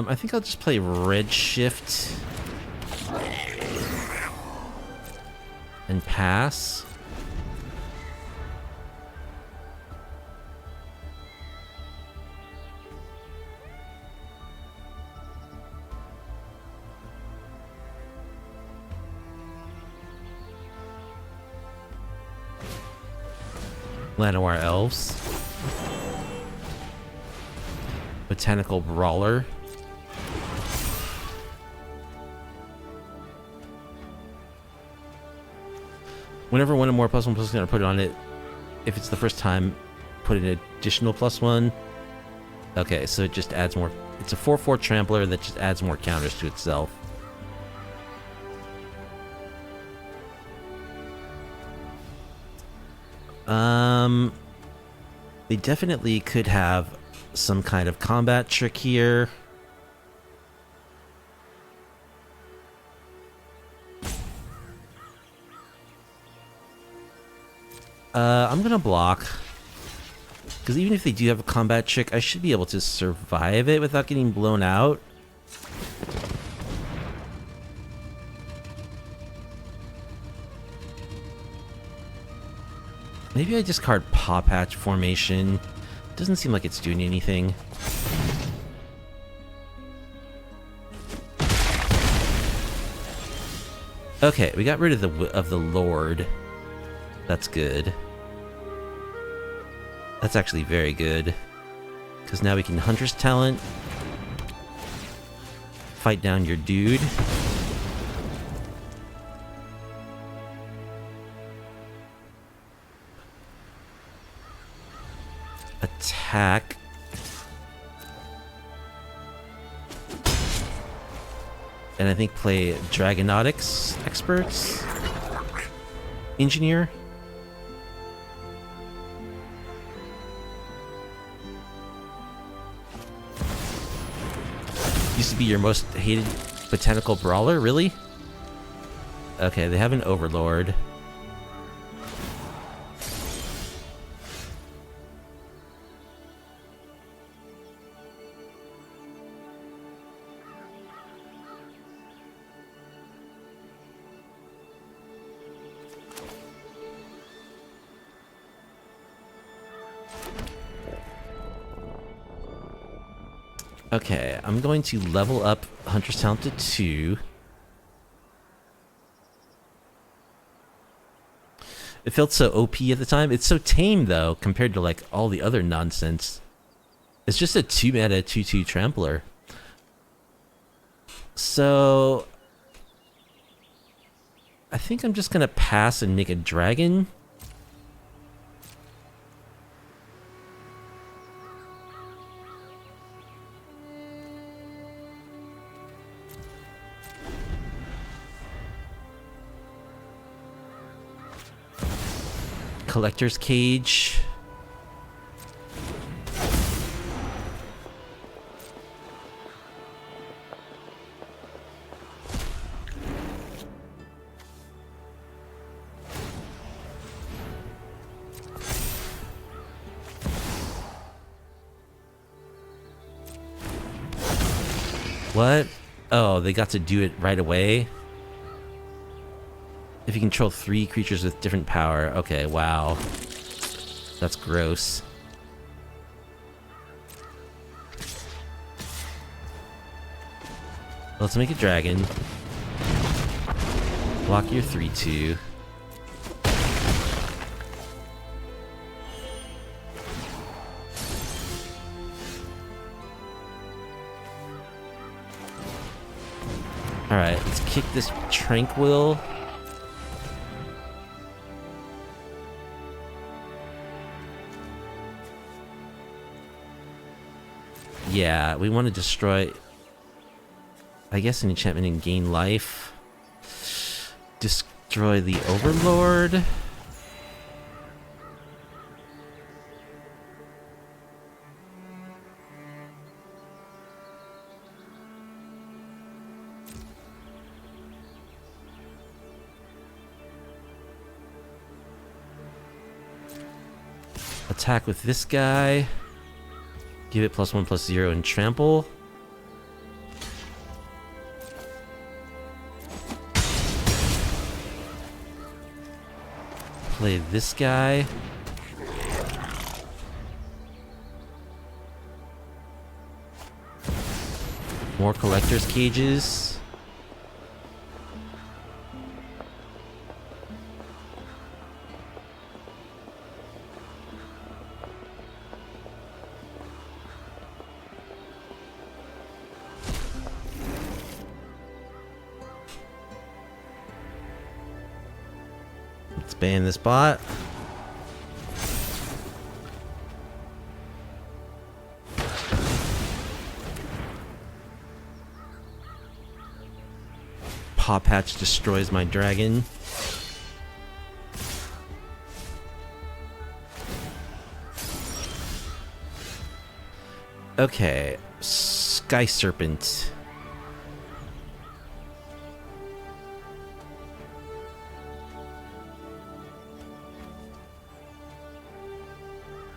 I think I'll just play Redshift and pass. Llanowar Elves. Botanical Brawler. Whenever one or more +1/+1 are put on it, if it's the first time, put an additional +1. Okay, so it just adds more. It's a 4/4 trampler that just adds more counters to itself. They definitely could have some kind of combat trick here. I'm gonna block. Because even if they do have a combat trick, I should be able to survive it without getting blown out. Maybe I discard Paw Patch formation. Doesn't seem like it's doing anything. Okay, we got rid of the Lord. That's good. That's actually very good. Because now we can Hunter's Talent. Fight down your dude. Attack. And I think play Draconautics Experts. Engineer. Used to be your most hated botanical brawler, really? Okay, they have an Overlord. Okay, I'm going to level up Hunter's Talent to 2. It felt so OP at the time. It's so tame, though, compared to, like, all the other nonsense. It's just a 2-mana 2/2 trampler. So I think I'm just gonna pass and make a dragon. Collector's Cage. What? Oh, they got to do it right away? If you control 3 creatures with different power. Okay, wow. That's gross. Let's make a dragon. Block your 3/2. Alright, let's kick this Tranquil. Yeah, we want to destroy, I guess, an enchantment and gain life. Destroy the Overlord. Attack with this guy. Give it +1/+0 and trample. Play this guy. More collector's cages. Ban this bot. Paw Patch destroys my dragon. Okay, Skyserpent.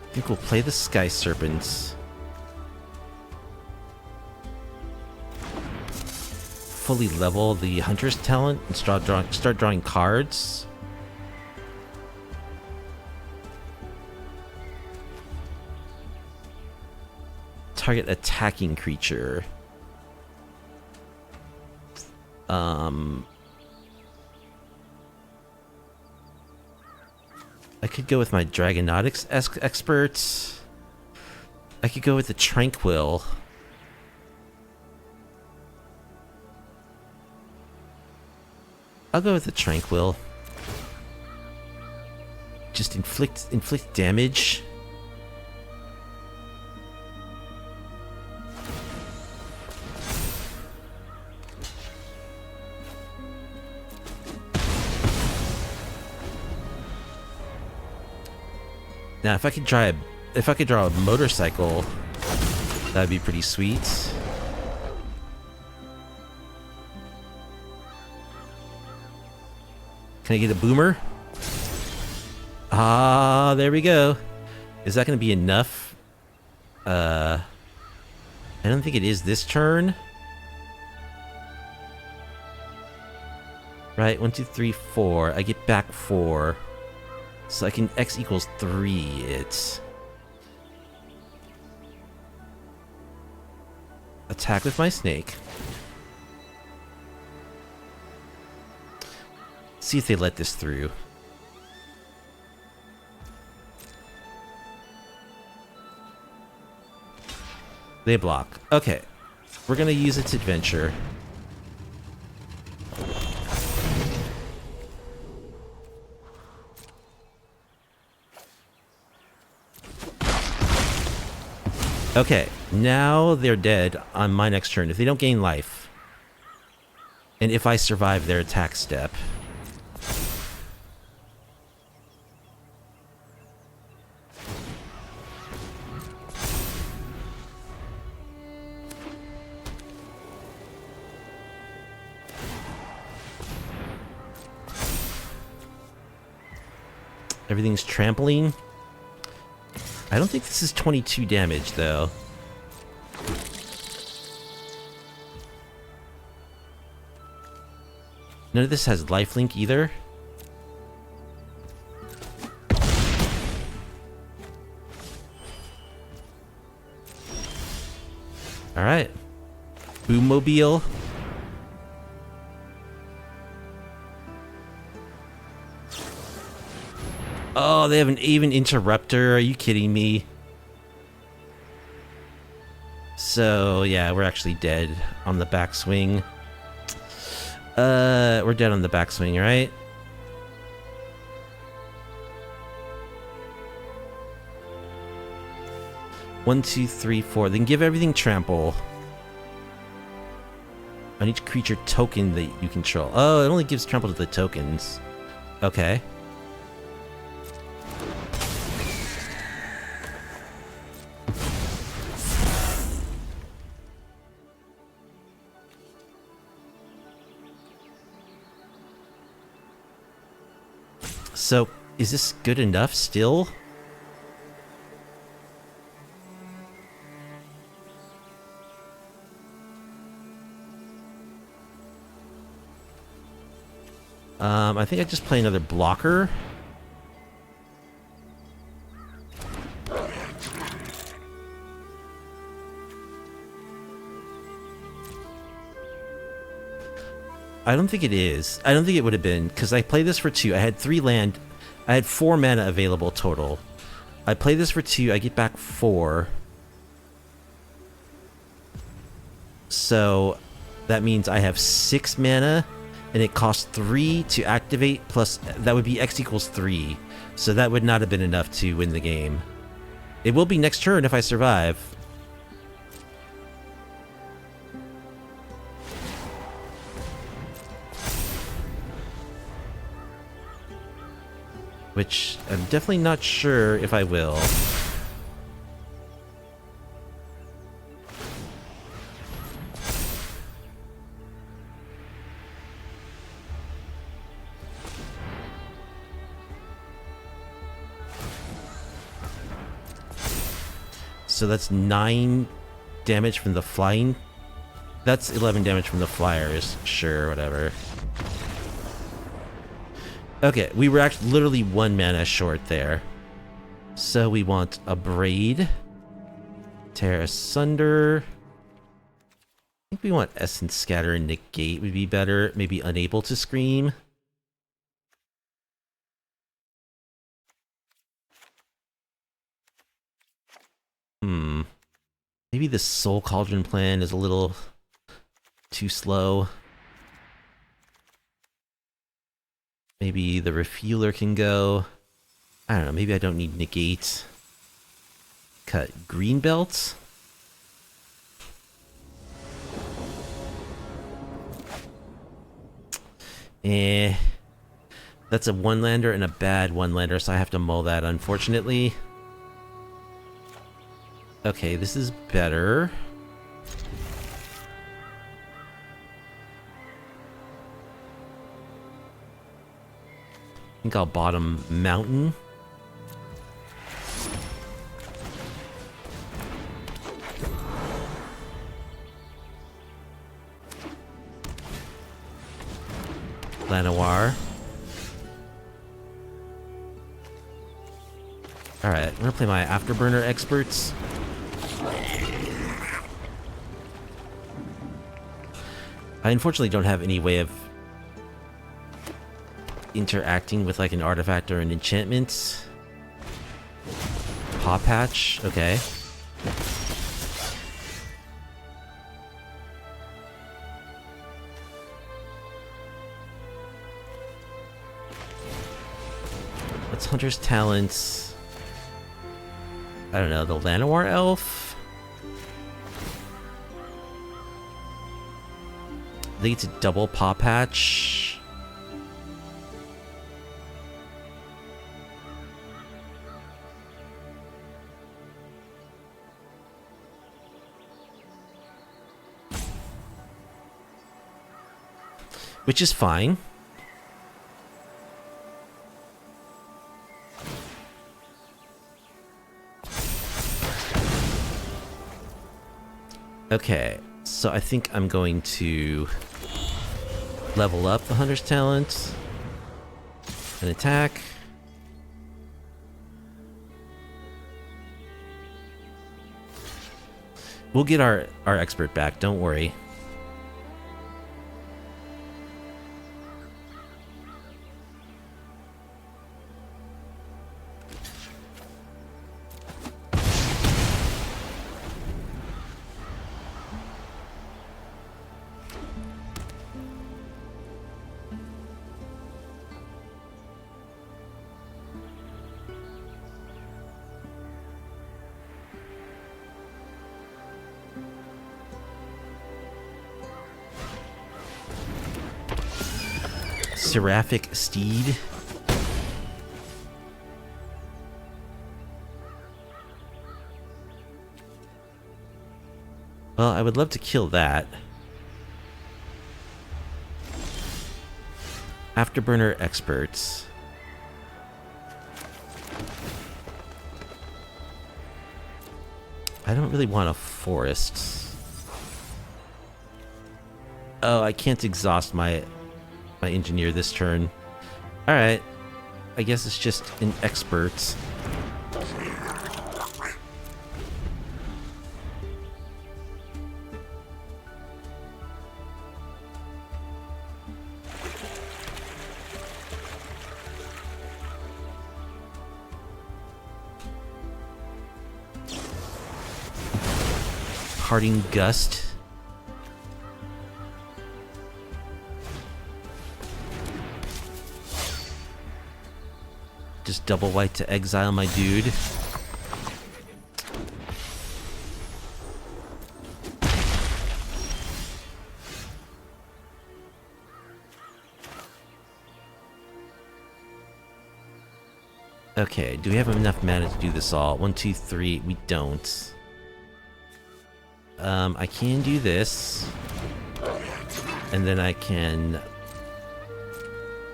I think we'll play the Skyserpent. Fully level the Hunter's talent and start drawing cards. Target attacking creature. I could go with my Draconautics expert. I could go with the Tranquil. I'll go with the Tranquil. Just inflict damage. Now, if I could draw a motorcycle, that'd be pretty sweet. Can I get a boomer? Ah, there we go. Is that going to be enough? I don't think it is this turn. Right, 1, 2, 3, 4. I get back 4. So I can X equals 3 it. Attack with my snake. See if they let this through. They block. Okay. We're gonna use its adventure. Okay, now they're dead on my next turn if they don't gain life. And if I survive their attack step. Everything's trampling. I don't think this is 22 damage, though. None of this has lifelink either. Alright. Boommobile. Oh, they have an even interrupter. Are you kidding me? So, yeah, we're actually dead on the backswing. We're dead on the backswing, right? One, two, three, four. Then give everything trample. On each creature token that you control. Oh, it only gives trample to the tokens. Okay. So, is this good enough still? I think I just play another blocker. I don't think it is. I don't think it would have been, because I played this for 2. I had 3 land. I had 4 mana available total. I play this for 2. I get back 4. So that means I have 6 mana, and it costs 3 to activate, plus that would be X equals 3. So that would not have been enough to win the game. It will be next turn if I survive. Which I'm definitely not sure if I will. So that's 9 damage from the flying. That's 11 damage from the flyers. Sure, whatever. Okay, we were actually literally 1 mana short there. So we want a Braid. Tear Asunder. I think we want Essence Scatter and Negate would be better. Maybe Unable to Scream. Maybe the Soul Cauldron plan is a little too slow. Maybe the Refueler can go. I don't know, maybe I don't need Negate. Cut Green Belt. That's a 1-lander and a bad 1-lander, so I have to mull that, unfortunately. Okay, this is better. I think I'll bottom Mountain. Llanowar. Alright, I'm gonna play my Afterburner Experts. I unfortunately don't have any way of interacting with like an artifact or an enchantment. Paw Patch, okay. What's Hunter's Talents? I don't know, the Llanowar Elf? I think it's a double Paw Patch. Which is fine. Okay, so I think I'm going to level up the Hunter's Talent and attack. We'll get our expert back, don't worry. Seraphic Steed. Well, I would love to kill that. Afterburner Experts. I don't really want a forest. Oh, I can't exhaust my engineer this turn. Alright. I guess it's just an expert. Parting Gust. Just double white to exile my dude. Okay, do we have enough mana to do this all? 1, 2, 3. We don't. I can do this. And then I can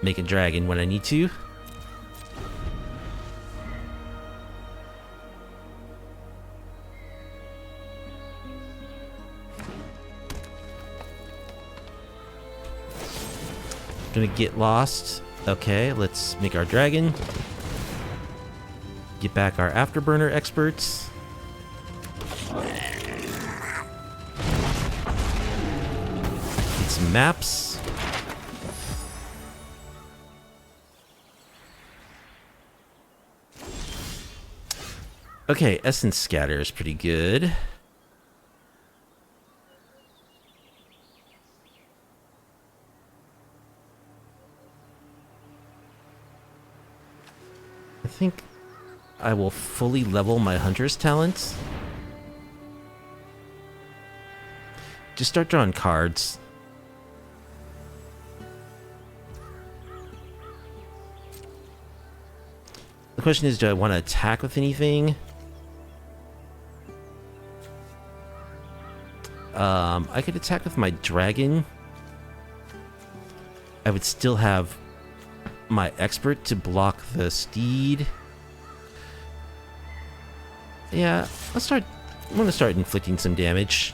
make a dragon when I need to. Gonna get lost. Okay, let's make our dragon. Get back our Afterburner Experts. Get some maps. Okay, Essence Scatter is pretty good. I think I will fully level my Hunter's talents. Just start drawing cards. The question is, do I want to attack with anything? I could attack with my dragon. I would still have my expert to block the steed. Yeah, I'm gonna start inflicting some damage.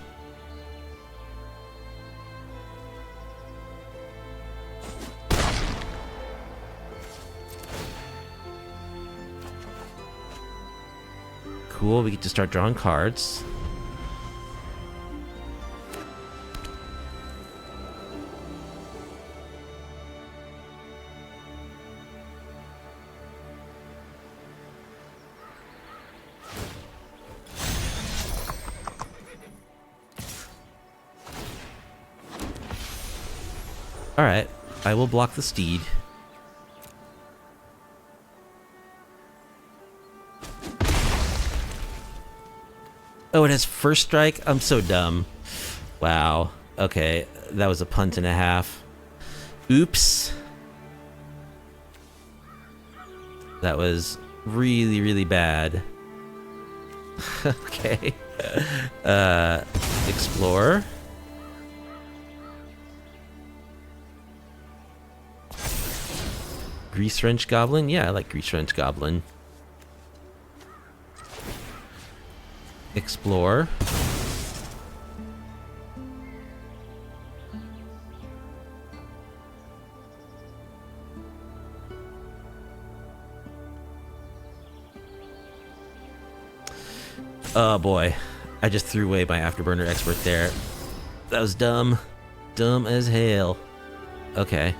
Cool, we get to start drawing cards. Alright, I will block the steed. Oh, it has first strike? I'm so dumb. Wow. Okay, that was a punt and a half. Oops. That was really, really bad. Okay. Explore. Greasewrench Goblin? Yeah, I like Greasewrench Goblin. Explore. Oh boy, I just threw away my Afterburner Expert there. That was dumb. Dumb as hell. Okay.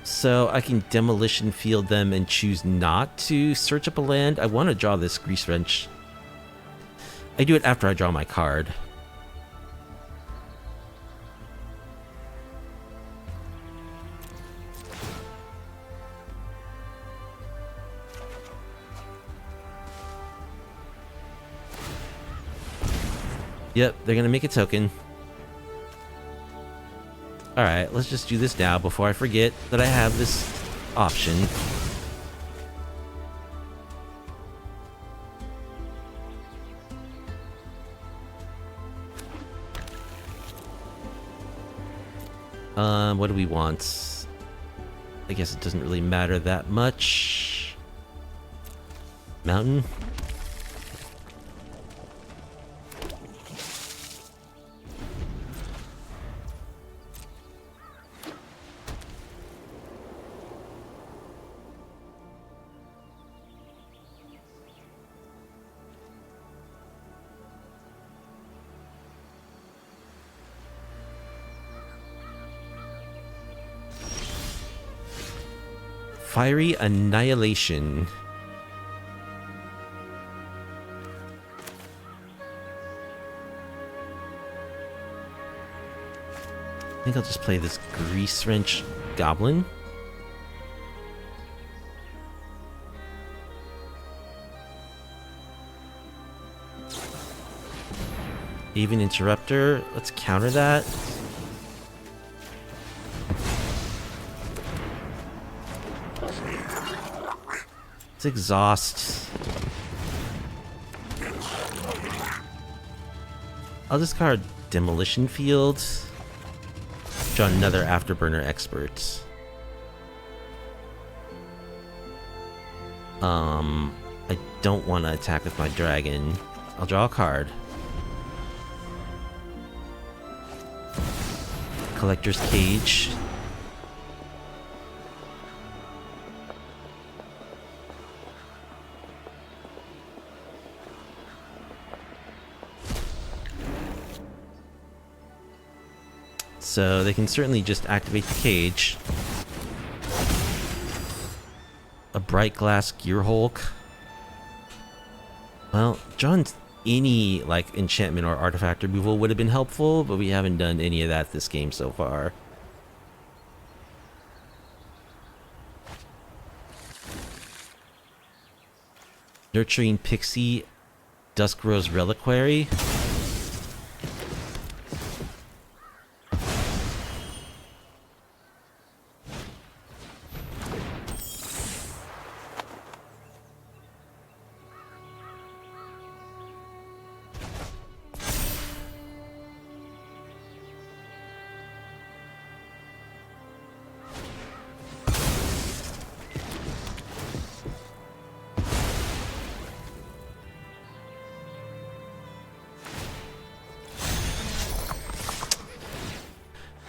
So I can demolition field them and choose not to search up a land. I want to draw this Greasewrench. I do it after I draw my card. Yep, they're gonna make a token. Alright, let's just do this now before I forget that I have this option. What do we want? I guess it doesn't really matter that much. Mountain? Fiery Annihilation. I think I'll just play this Greasewrench Goblin. Even Interrupter. Let's counter that. Let's exhaust. I'll discard Demolition Field. Draw another Afterburner Expert. I don't want to attack with my dragon. I'll draw a card. Collector's Cage. So they can certainly just activate the cage. A Bright Glass Gearhulk. Well, drawing any, like, enchantment or artifact removal would have been helpful, but we haven't done any of that this game so far. Nurturing Pixie, Duskrose Reliquary.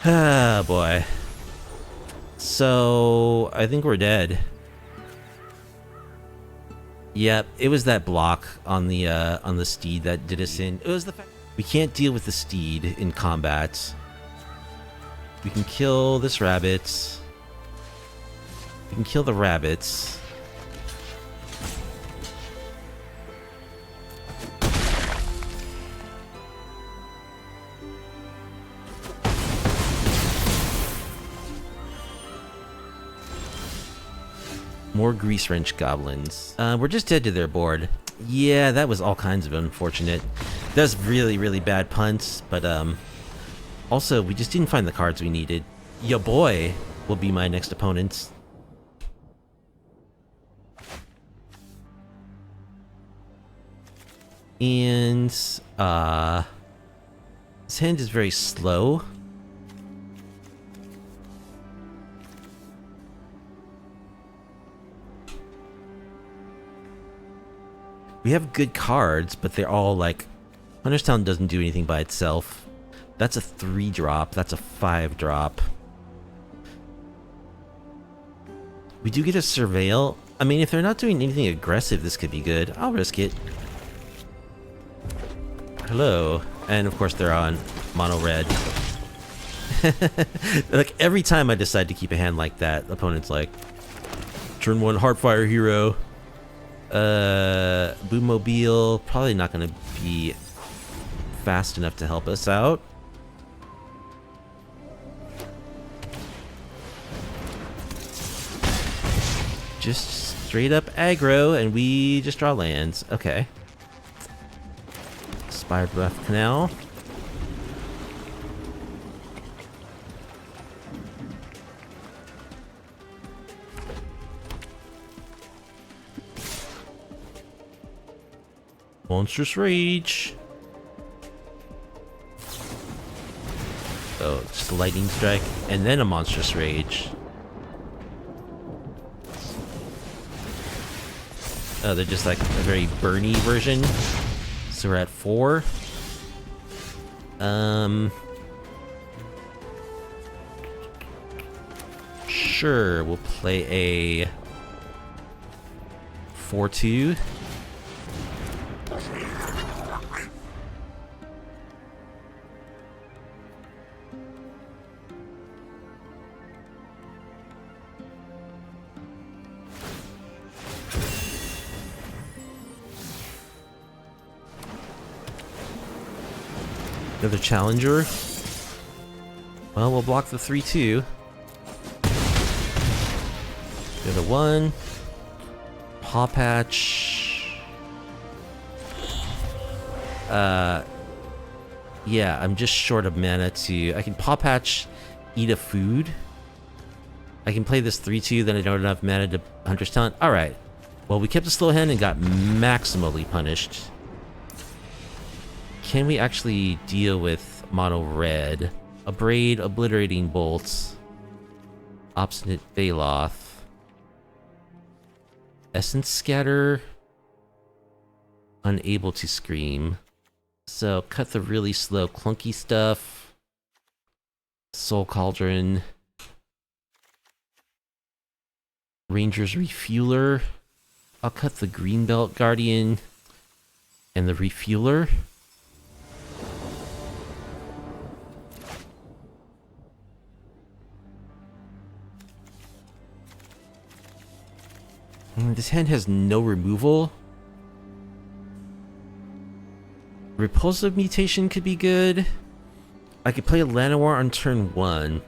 Ah, boy. So, I think we're dead. Yep, it was that block on the steed that did us in. It was the fact we can't deal with the steed in combat. We can kill this rabbit. We can kill the rabbits. More Greasewrench goblins. We're just dead to their board. Yeah, that was all kinds of unfortunate. That's really, really bad punts, but also we just didn't find the cards we needed. Yo boy will be my next opponent. And his hand is very slow. We have good cards, but they're all like... Hunter's Town doesn't do anything by itself. That's a 3-drop. That's a 5-drop. We do get a Surveil. I mean, if they're not doing anything aggressive, this could be good. I'll risk it. Hello. And of course they're on mono red. Like, every time I decide to keep a hand like that, the opponent's like... Turn 1 Heartfire Hero. Boommobile, probably not going to be fast enough to help us out. Just straight up aggro, and we just draw lands. Okay. Spirebreath Canal. Monstrous Rage. Oh, just a Lightning Strike, and then a Monstrous Rage. Oh, they're just like a very burny version. So we're at 4. Sure, we'll play a 4-2. Another challenger. Well, we'll block the 3-2. The other one. Paw Patch. Yeah, I'm just short of mana to... I can Paw Patch, eat a food. I can play this 3-2, then I don't have enough mana to Hunter's Talent. Alright. Well, we kept a slow hand and got maximally punished. Can we actually deal with mono red? Abrade, Obliterating Bolts. Obstinate Baloth. Essence Scatter. Unable to scream. So cut the really slow, clunky stuff. Soul Cauldron. Rangers Refueler. I'll cut the Greenbelt Guardian and the Refueler. This hand has no removal. Repulsive Mutation could be good. I could play a Llanowar on turn 1.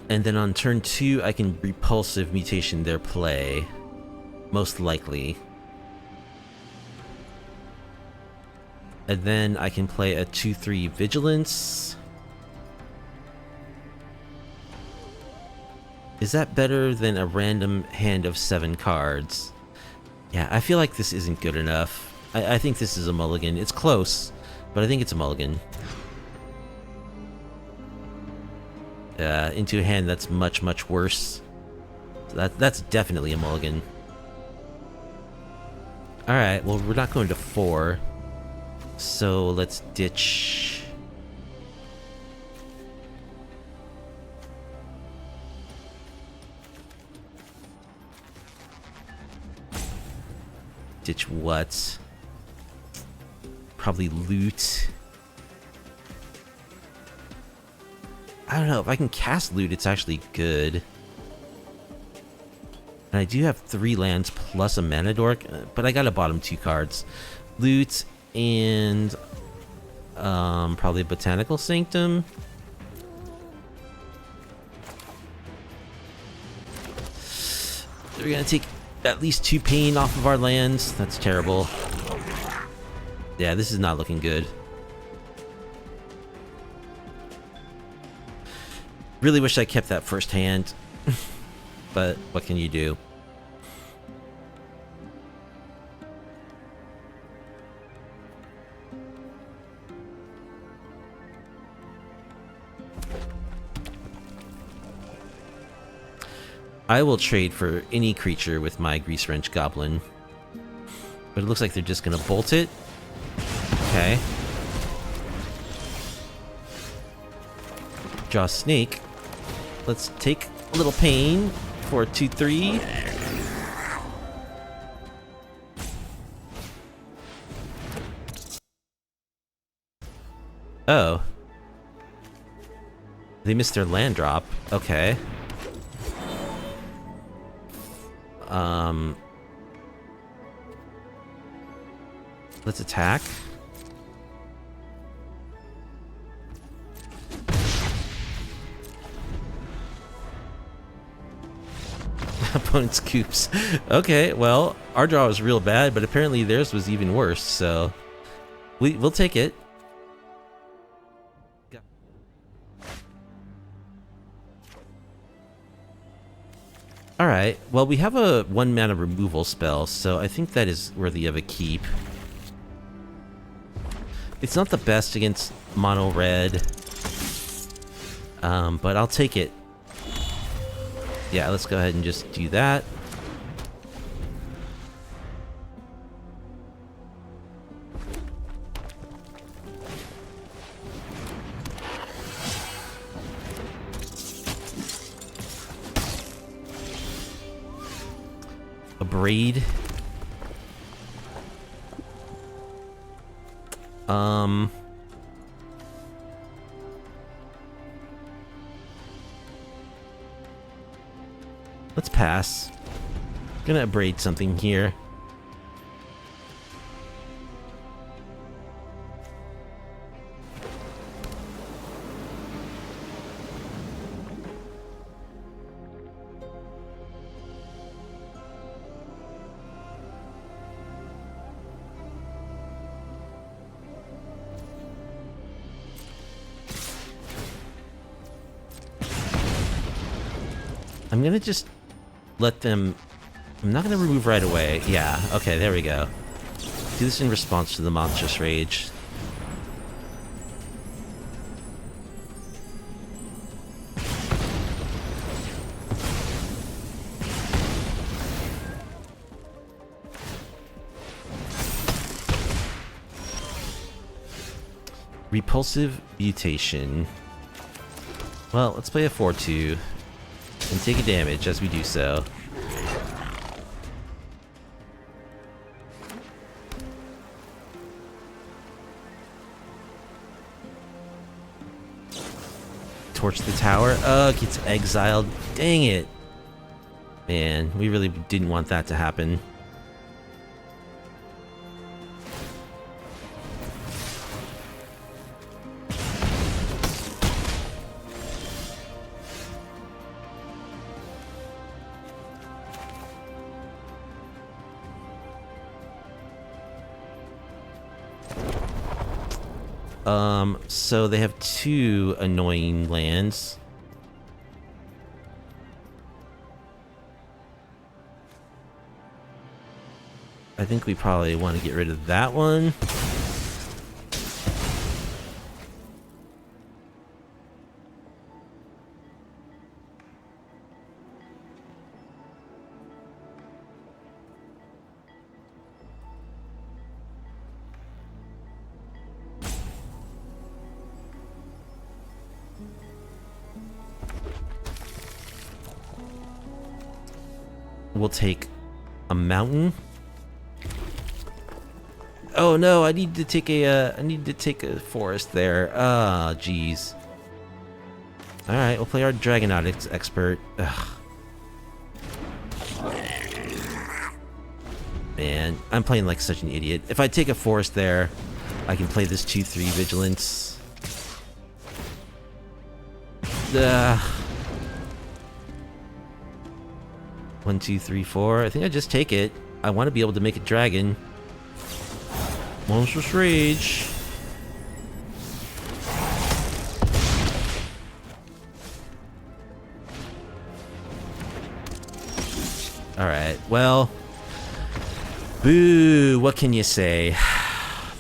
And then on turn 2, I can Repulsive Mutation their play. Most likely. And then I can play a 2-3 Vigilance. Is that better than a random hand of 7 cards? Yeah, I feel like this isn't good enough. I think this is a mulligan. It's close, but I think it's a mulligan. Into a hand that's much, much worse. So that's definitely a mulligan. Alright, well, we're not going to 4. So let's ditch... Ditch what? Probably loot. I don't know, if I can cast loot, it's actually good. And I do have 3 lands plus a mana dork, but I got a bottom 2 cards. Loot and probably a Botanical Sanctum. We're gonna take at least 2 pain off of our lands. That's terrible. Yeah, this is not looking good. Really wish I kept that first hand. But what can you do? I will trade for any creature with my Greasewrench Goblin. But it looks like they're just gonna bolt it. Okay. Draw Snake. Let's take a little pain for 2-3. Oh. They missed their land drop. Okay. Let's attack. Opponent's coops. Okay, well, our draw was real bad, but apparently theirs was even worse, so we'll take it. Alright, well, we have a 1 mana removal spell, so I think that is worthy of a keep. It's not the best against mono red, but I'll take it. Yeah, let's go ahead and just do that. A braid. Let's pass. Gonna braid something here. I'm gonna just let them... I'm not gonna remove right away. Yeah, okay, there we go. Do this in response to the Monstrous Rage. Repulsive mutation. Well, let's play a 4-2 and take a damage as we do so. Torch the tower. Gets exiled. Dang it. Man, we really didn't want that to happen. So they have 2 annoying lands. I think we probably want to get rid of that one. We'll take a mountain. Oh no, I need to take a forest there. Ah, jeez. All right, we'll play our Draconautics Expert. Ugh. Man, I'm playing like such an idiot. If I take a forest there, I can play this 2/3 vigilance. 1, 2, 3, 4. I think I just take it. I want to be able to make a dragon. Monstrous Rage. Alright, well. Boo, what can you say?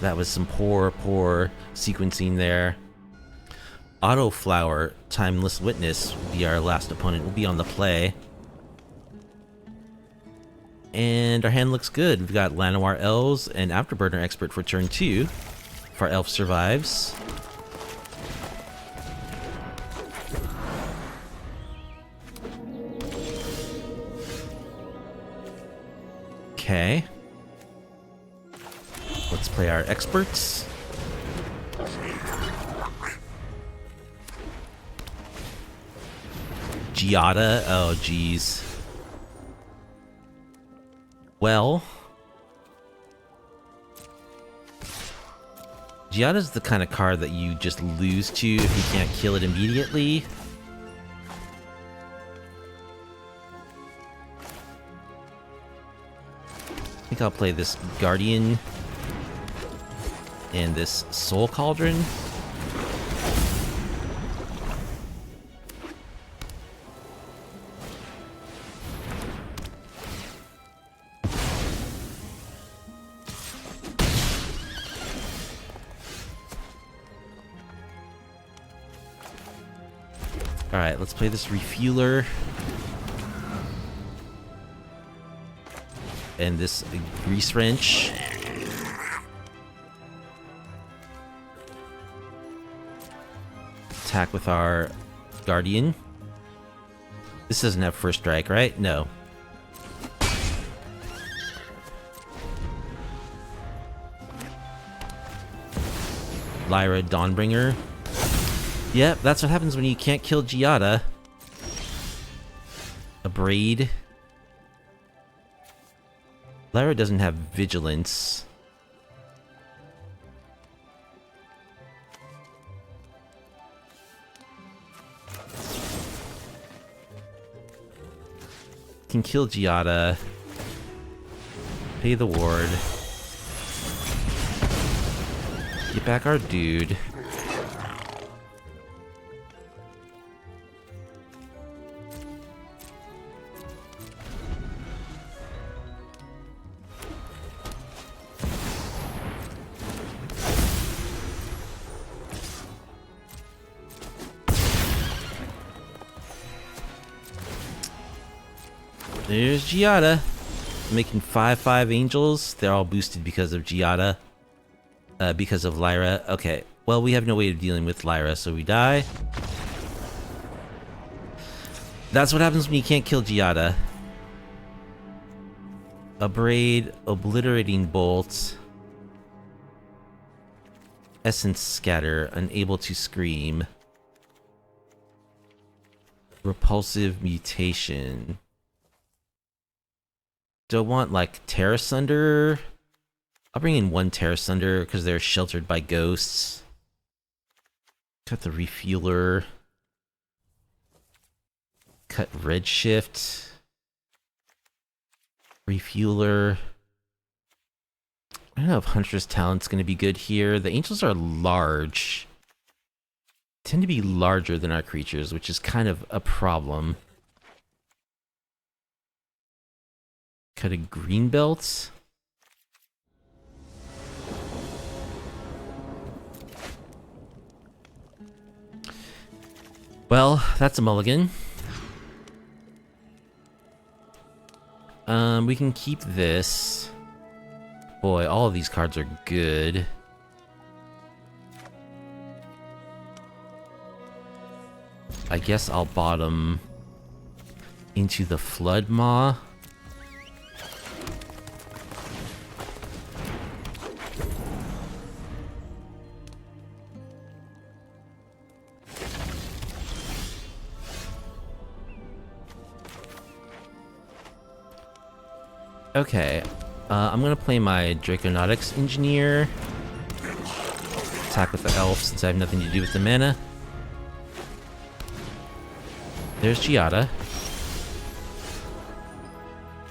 That was some poor sequencing there. Autoflower, Timeless Witness will be our last opponent. We'll be on the play. And our hand looks good. We've got Llanowar Elves and Afterburner Expert for turn 2. If our elf survives. Okay. Let's play our experts. Giada. Oh, geez. Well, Giada's the kind of card that you just lose to if you can't kill it immediately. I think I'll play this Guardian and this Soul Cauldron. Alright, let's play this Refueler. And this Greasewrench. Attack with our Guardian. This doesn't have first strike, right? No. Lyra Dawnbringer. Yep, that's what happens when you can't kill Giada. A Braid. Lyra doesn't have Vigilance. Can kill Giada. Pay the ward. Get back our dude. There's Giada. Making 5/5 angels. They're all boosted because of Giada. Because of Lyra. Okay. Well, we have no way of dealing with Lyra, so we die. That's what happens when you can't kill Giada. Abrade, Obliterating Bolt. Essence Scatter, unable to scream. Repulsive Mutation. Do I want, like, Terra Sunder? I'll bring in one Terra Sunder because they're sheltered by ghosts. Cut the Refueler. Cut Redshift. Refueler. I don't know if Huntress Talent's going to be good here. The angels are large. Tend to be larger than our creatures, which is kind of a problem. Cut a green belt. Well, that's a mulligan. We can keep this. Boy, all of these cards are good. I guess I'll bottom into the Flood Maw. Okay, I'm gonna play my Draconautics Engineer. Attack with the elf since I have nothing to do with the mana. There's Giada.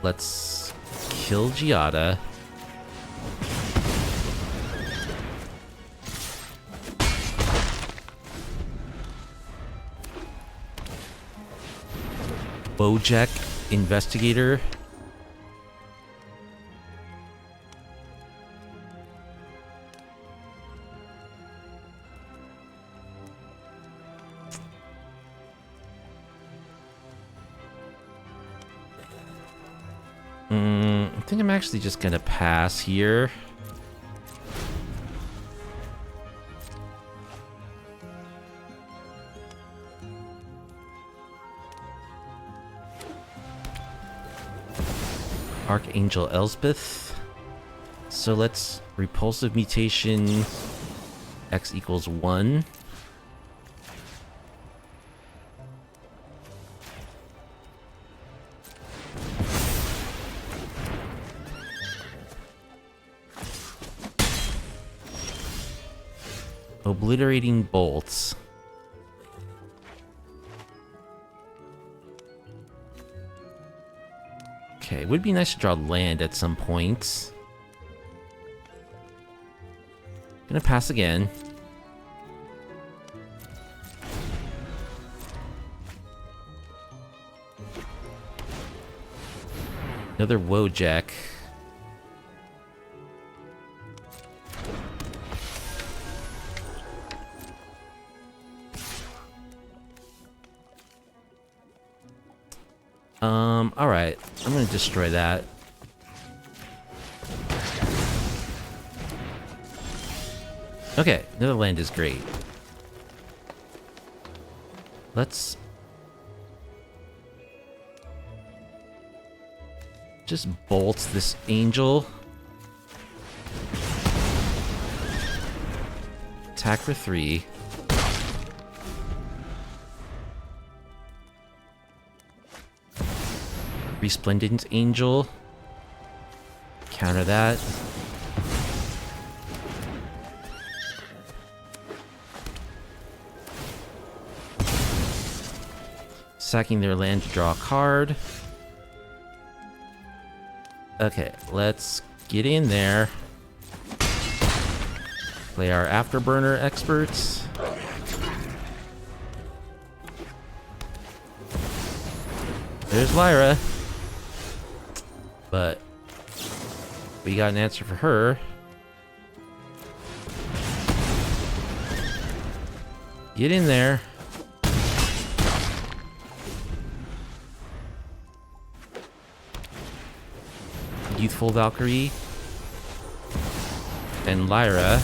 Let's kill Giada. Bojack Investigator. I think I'm actually just gonna pass here. Archangel Elspeth. So let's repulsive mutation x equals 1. Obliterating bolts. Okay, it would be nice to draw land at some point. Gonna pass again. Another Wojak. Alright. I'm gonna destroy that. Okay, another land is great. Let's just bolt this angel. Attack for 3. Resplendent Angel. Counter that. Sacking their land to draw a card. Okay, let's get in there. Play our Afterburner Experts. There's Lyra. But we got an answer for her. Get in there. Youthful Valkyrie. And Lyra.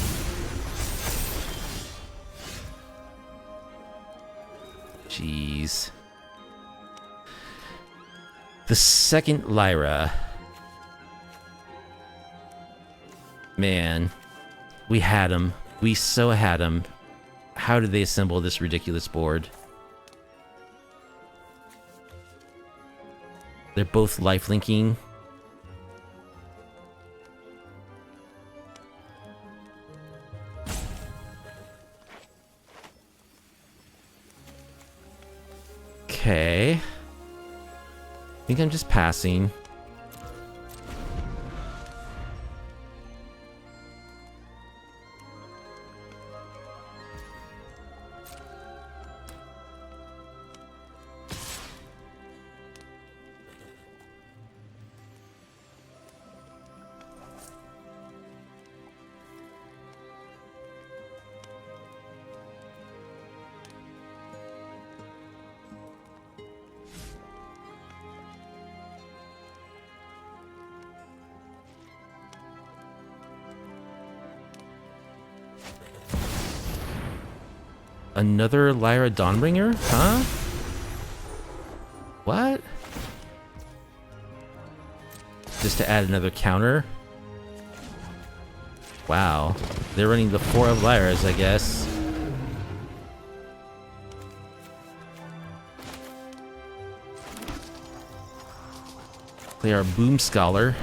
Jeez. The second Lyra. Man, we had him. We so had him. How did they assemble this ridiculous board? They're both lifelinking. Okay. I think I'm just passing. Another Lyra Dawnbringer? Huh? What? Just to add another counter? Wow. They're running the 4 of Lyras, I guess. They are Boom Scholar.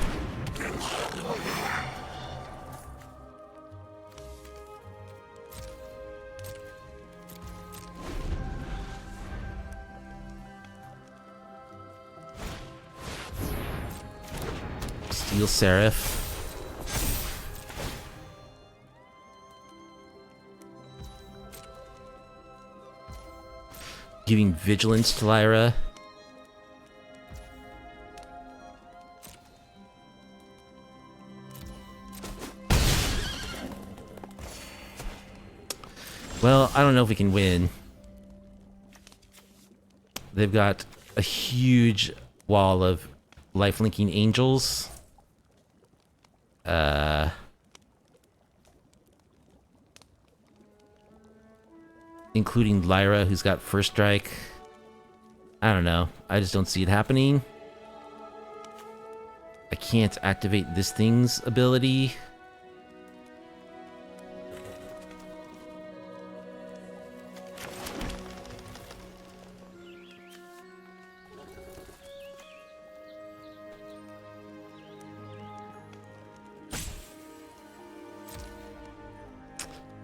Steel Seraph. Giving Vigilance to Lyra. Well, I don't know if we can win. They've got a huge wall of lifelinking angels. Including Lyra, who's got first strike. I don't know. I just don't see it happening. I can't activate this thing's ability.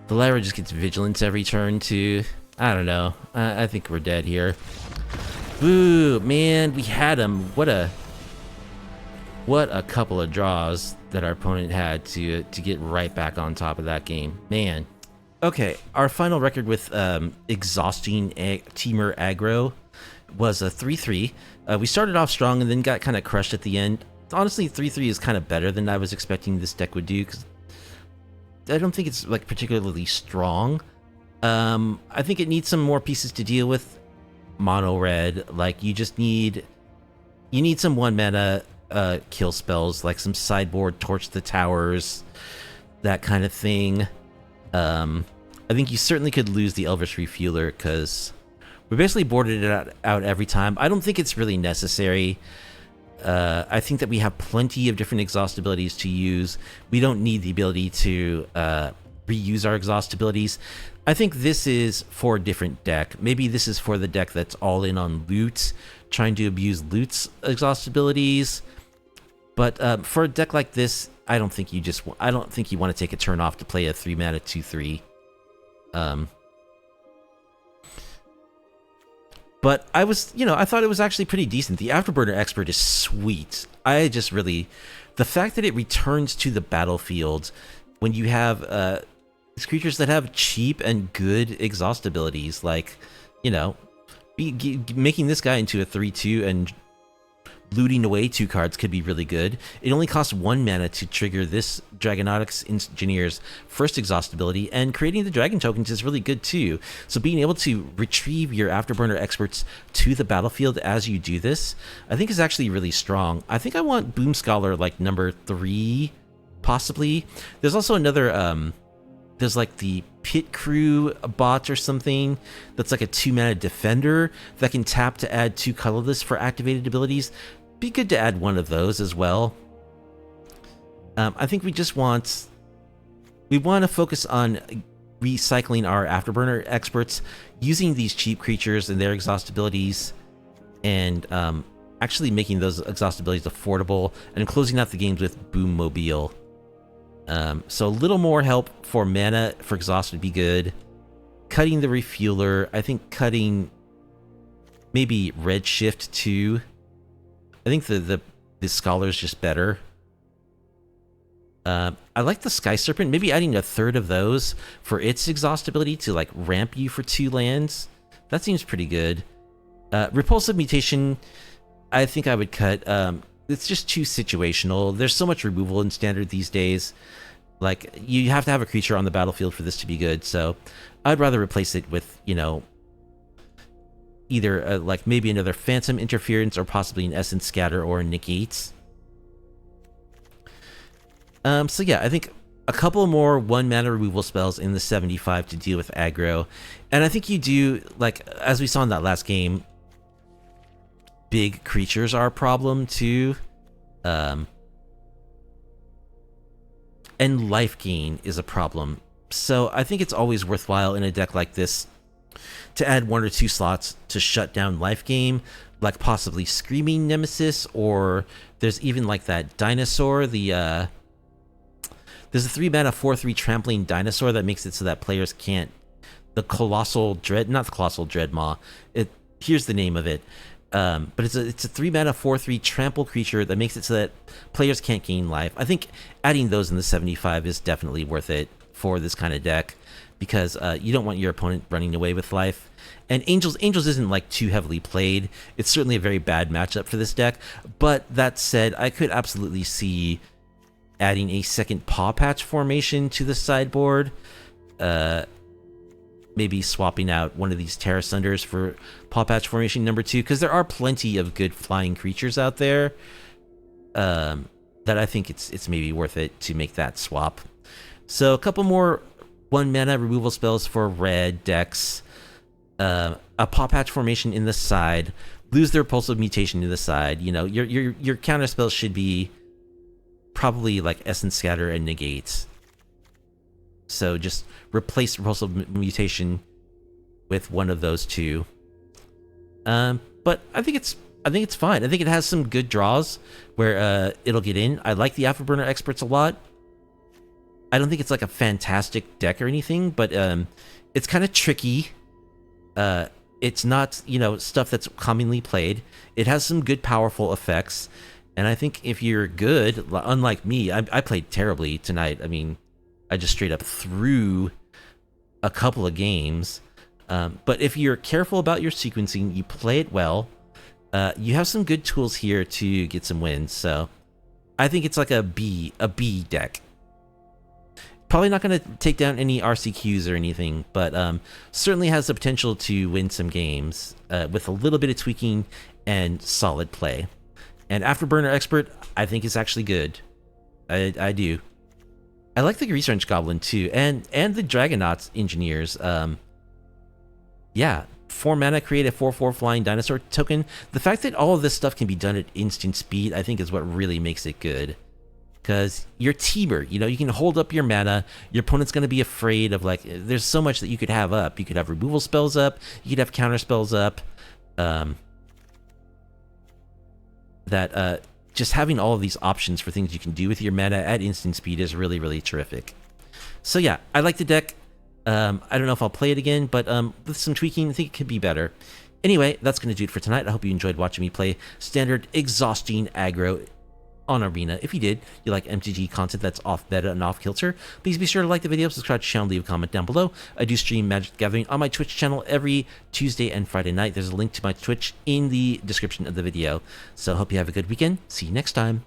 The Lyra just gets vigilance every turn, too. I don't know. I think we're dead here. Ooh, man, we had him. What a couple of draws that our opponent had to get right back on top of that game. Man. Okay, our final record with exhausting Temur aggro was a 3-3. We started off strong and then got kind of crushed at the end. Honestly, 3-3 is kind of better than I was expecting this deck would do, because I don't think it's like particularly strong. I think it needs some more pieces to deal with. Mono red, like you need some 1 mana kill spells, like some sideboard torch the towers, that kind of thing. I think you certainly could lose the Rangers Refueler because we basically boarded it out every time. I don't think it's really necessary. I think that we have plenty of different exhaust abilities to use. We don't need the ability to reuse our exhaust abilities. I think this is for a different deck. Maybe this is for the deck that's all in on loot, trying to abuse loot's exhaust abilities. But for a deck like this, I don't think you want to take a turn off to play a 3 mana 2/3. But I thought it was actually pretty decent. The Afterburner Expert is sweet. The fact that it returns to the battlefield when you have these creatures that have cheap and good exhaust abilities, like, making this guy into a 3/2 and looting away 2 cards could be really good. It only costs 1 mana to trigger this Draconautics Engineer's first exhaust ability, and creating the dragon tokens is really good too. So being able to retrieve your Afterburner Experts to the battlefield as you do this, I think is actually really strong. I think I want Boom Scholar like number 3, possibly. There's also another there's like the Pit Crew bot or something that's like a 2-mana defender that can tap to add 2 colorless for activated abilities. Be good to add one of those as well. I think we want to focus on recycling our Afterburner experts, using these cheap creatures and their exhaust abilities, and actually making those exhaust abilities affordable and closing out the games with Boommobile. So a little more help for mana for exhaust would be good. Cutting the Refueler. I think cutting maybe Redshift too. I think the Scholar is just better. I like the Skyserpent. Maybe adding a third of those for its exhaust ability to like ramp you for 2 lands. That seems pretty good. Repulsive Mutation, I think I would cut. It's just too situational. There's so much removal in Standard these days. Like, you have to have a creature on the battlefield for this to be good, so I'd rather replace it with, you know, either like maybe another Phantom Interference or possibly an Essence Scatter or Negates. So yeah, I think a couple more 1-mana removal spells in the 75 to deal with aggro. And I think you do, like, as we saw in that last game, big creatures are a problem too. And life gain is a problem. So I think it's always worthwhile in a deck like this to add 1 or 2 slots to shut down life gain, like possibly Screaming Nemesis, or there's even like that dinosaur, there's a 3-mana 4/3 trampling dinosaur that makes it so that players can't, the Colossal Dread, not the Colossal Dreadmaw, here's the name of it. But it's a 3-mana 4/3 trample creature that makes it so that players can't gain life. I think adding those in the 75 is definitely worth it for this kind of deck, because you don't want your opponent running away with life. And Angels isn't like too heavily played. It's certainly a very bad matchup for this deck. But that said, I could absolutely see adding a second Paw Patch formation to the sideboard. Maybe swapping out one of these Terra Sunders for Paw Patch formation number 2, because there are plenty of good flying creatures out there that I think it's maybe worth it to make that swap. So a couple more 1-mana removal spells for red decks. A Paw Patch formation in the side. Lose the Repulsive Mutation to the side. You know, your counter spells should be probably like Essence Scatter and Negate. So just replace Repulsive Mutation with one of those 2. But I think it's fine. I think it has some good draws where it'll get in. I like the Afterburner Experts a lot. I don't think it's like a fantastic deck or anything, but it's kind of tricky. It's not, you know, stuff that's commonly played. It has some good powerful effects. And I think if you're good, unlike me, I played terribly tonight. I mean, I just straight up threw a couple of games. But if you're careful about your sequencing, you play it well, you have some good tools here to get some wins. So I think it's like a B deck. Probably not going to take down any RCQs or anything, but certainly has the potential to win some games with a little bit of tweaking and solid play. And Afterburner Expert, I think is actually good. I do. I like the Greasewrench Goblin too, and the Draconautics Engineers. Yeah, 4 mana, create a 4/4 flying dinosaur token. The fact that all of this stuff can be done at instant speed, I think, is what really makes it good. Because you're Temur, you know, you can hold up your mana. Your opponent's going to be afraid of, like, there's so much that you could have up. You could have removal spells up. You could have counter spells up. Just having all of these options for things you can do with your mana at instant speed is really, really terrific. So yeah, I like the deck. I don't know if I'll play it again, but with some tweaking, I think it could be better. Anyway, that's going to do it for tonight. I hope you enjoyed watching me play standard exhausting aggro on Arena. If you did, you like MTG content that's off meta and off kilter, please be sure to like the video, subscribe to the channel, leave a comment down below. I do stream Magic the Gathering on my Twitch channel every Tuesday and Friday night. There's a link to my Twitch in the description of the video. So hope you have a good weekend. See you next time.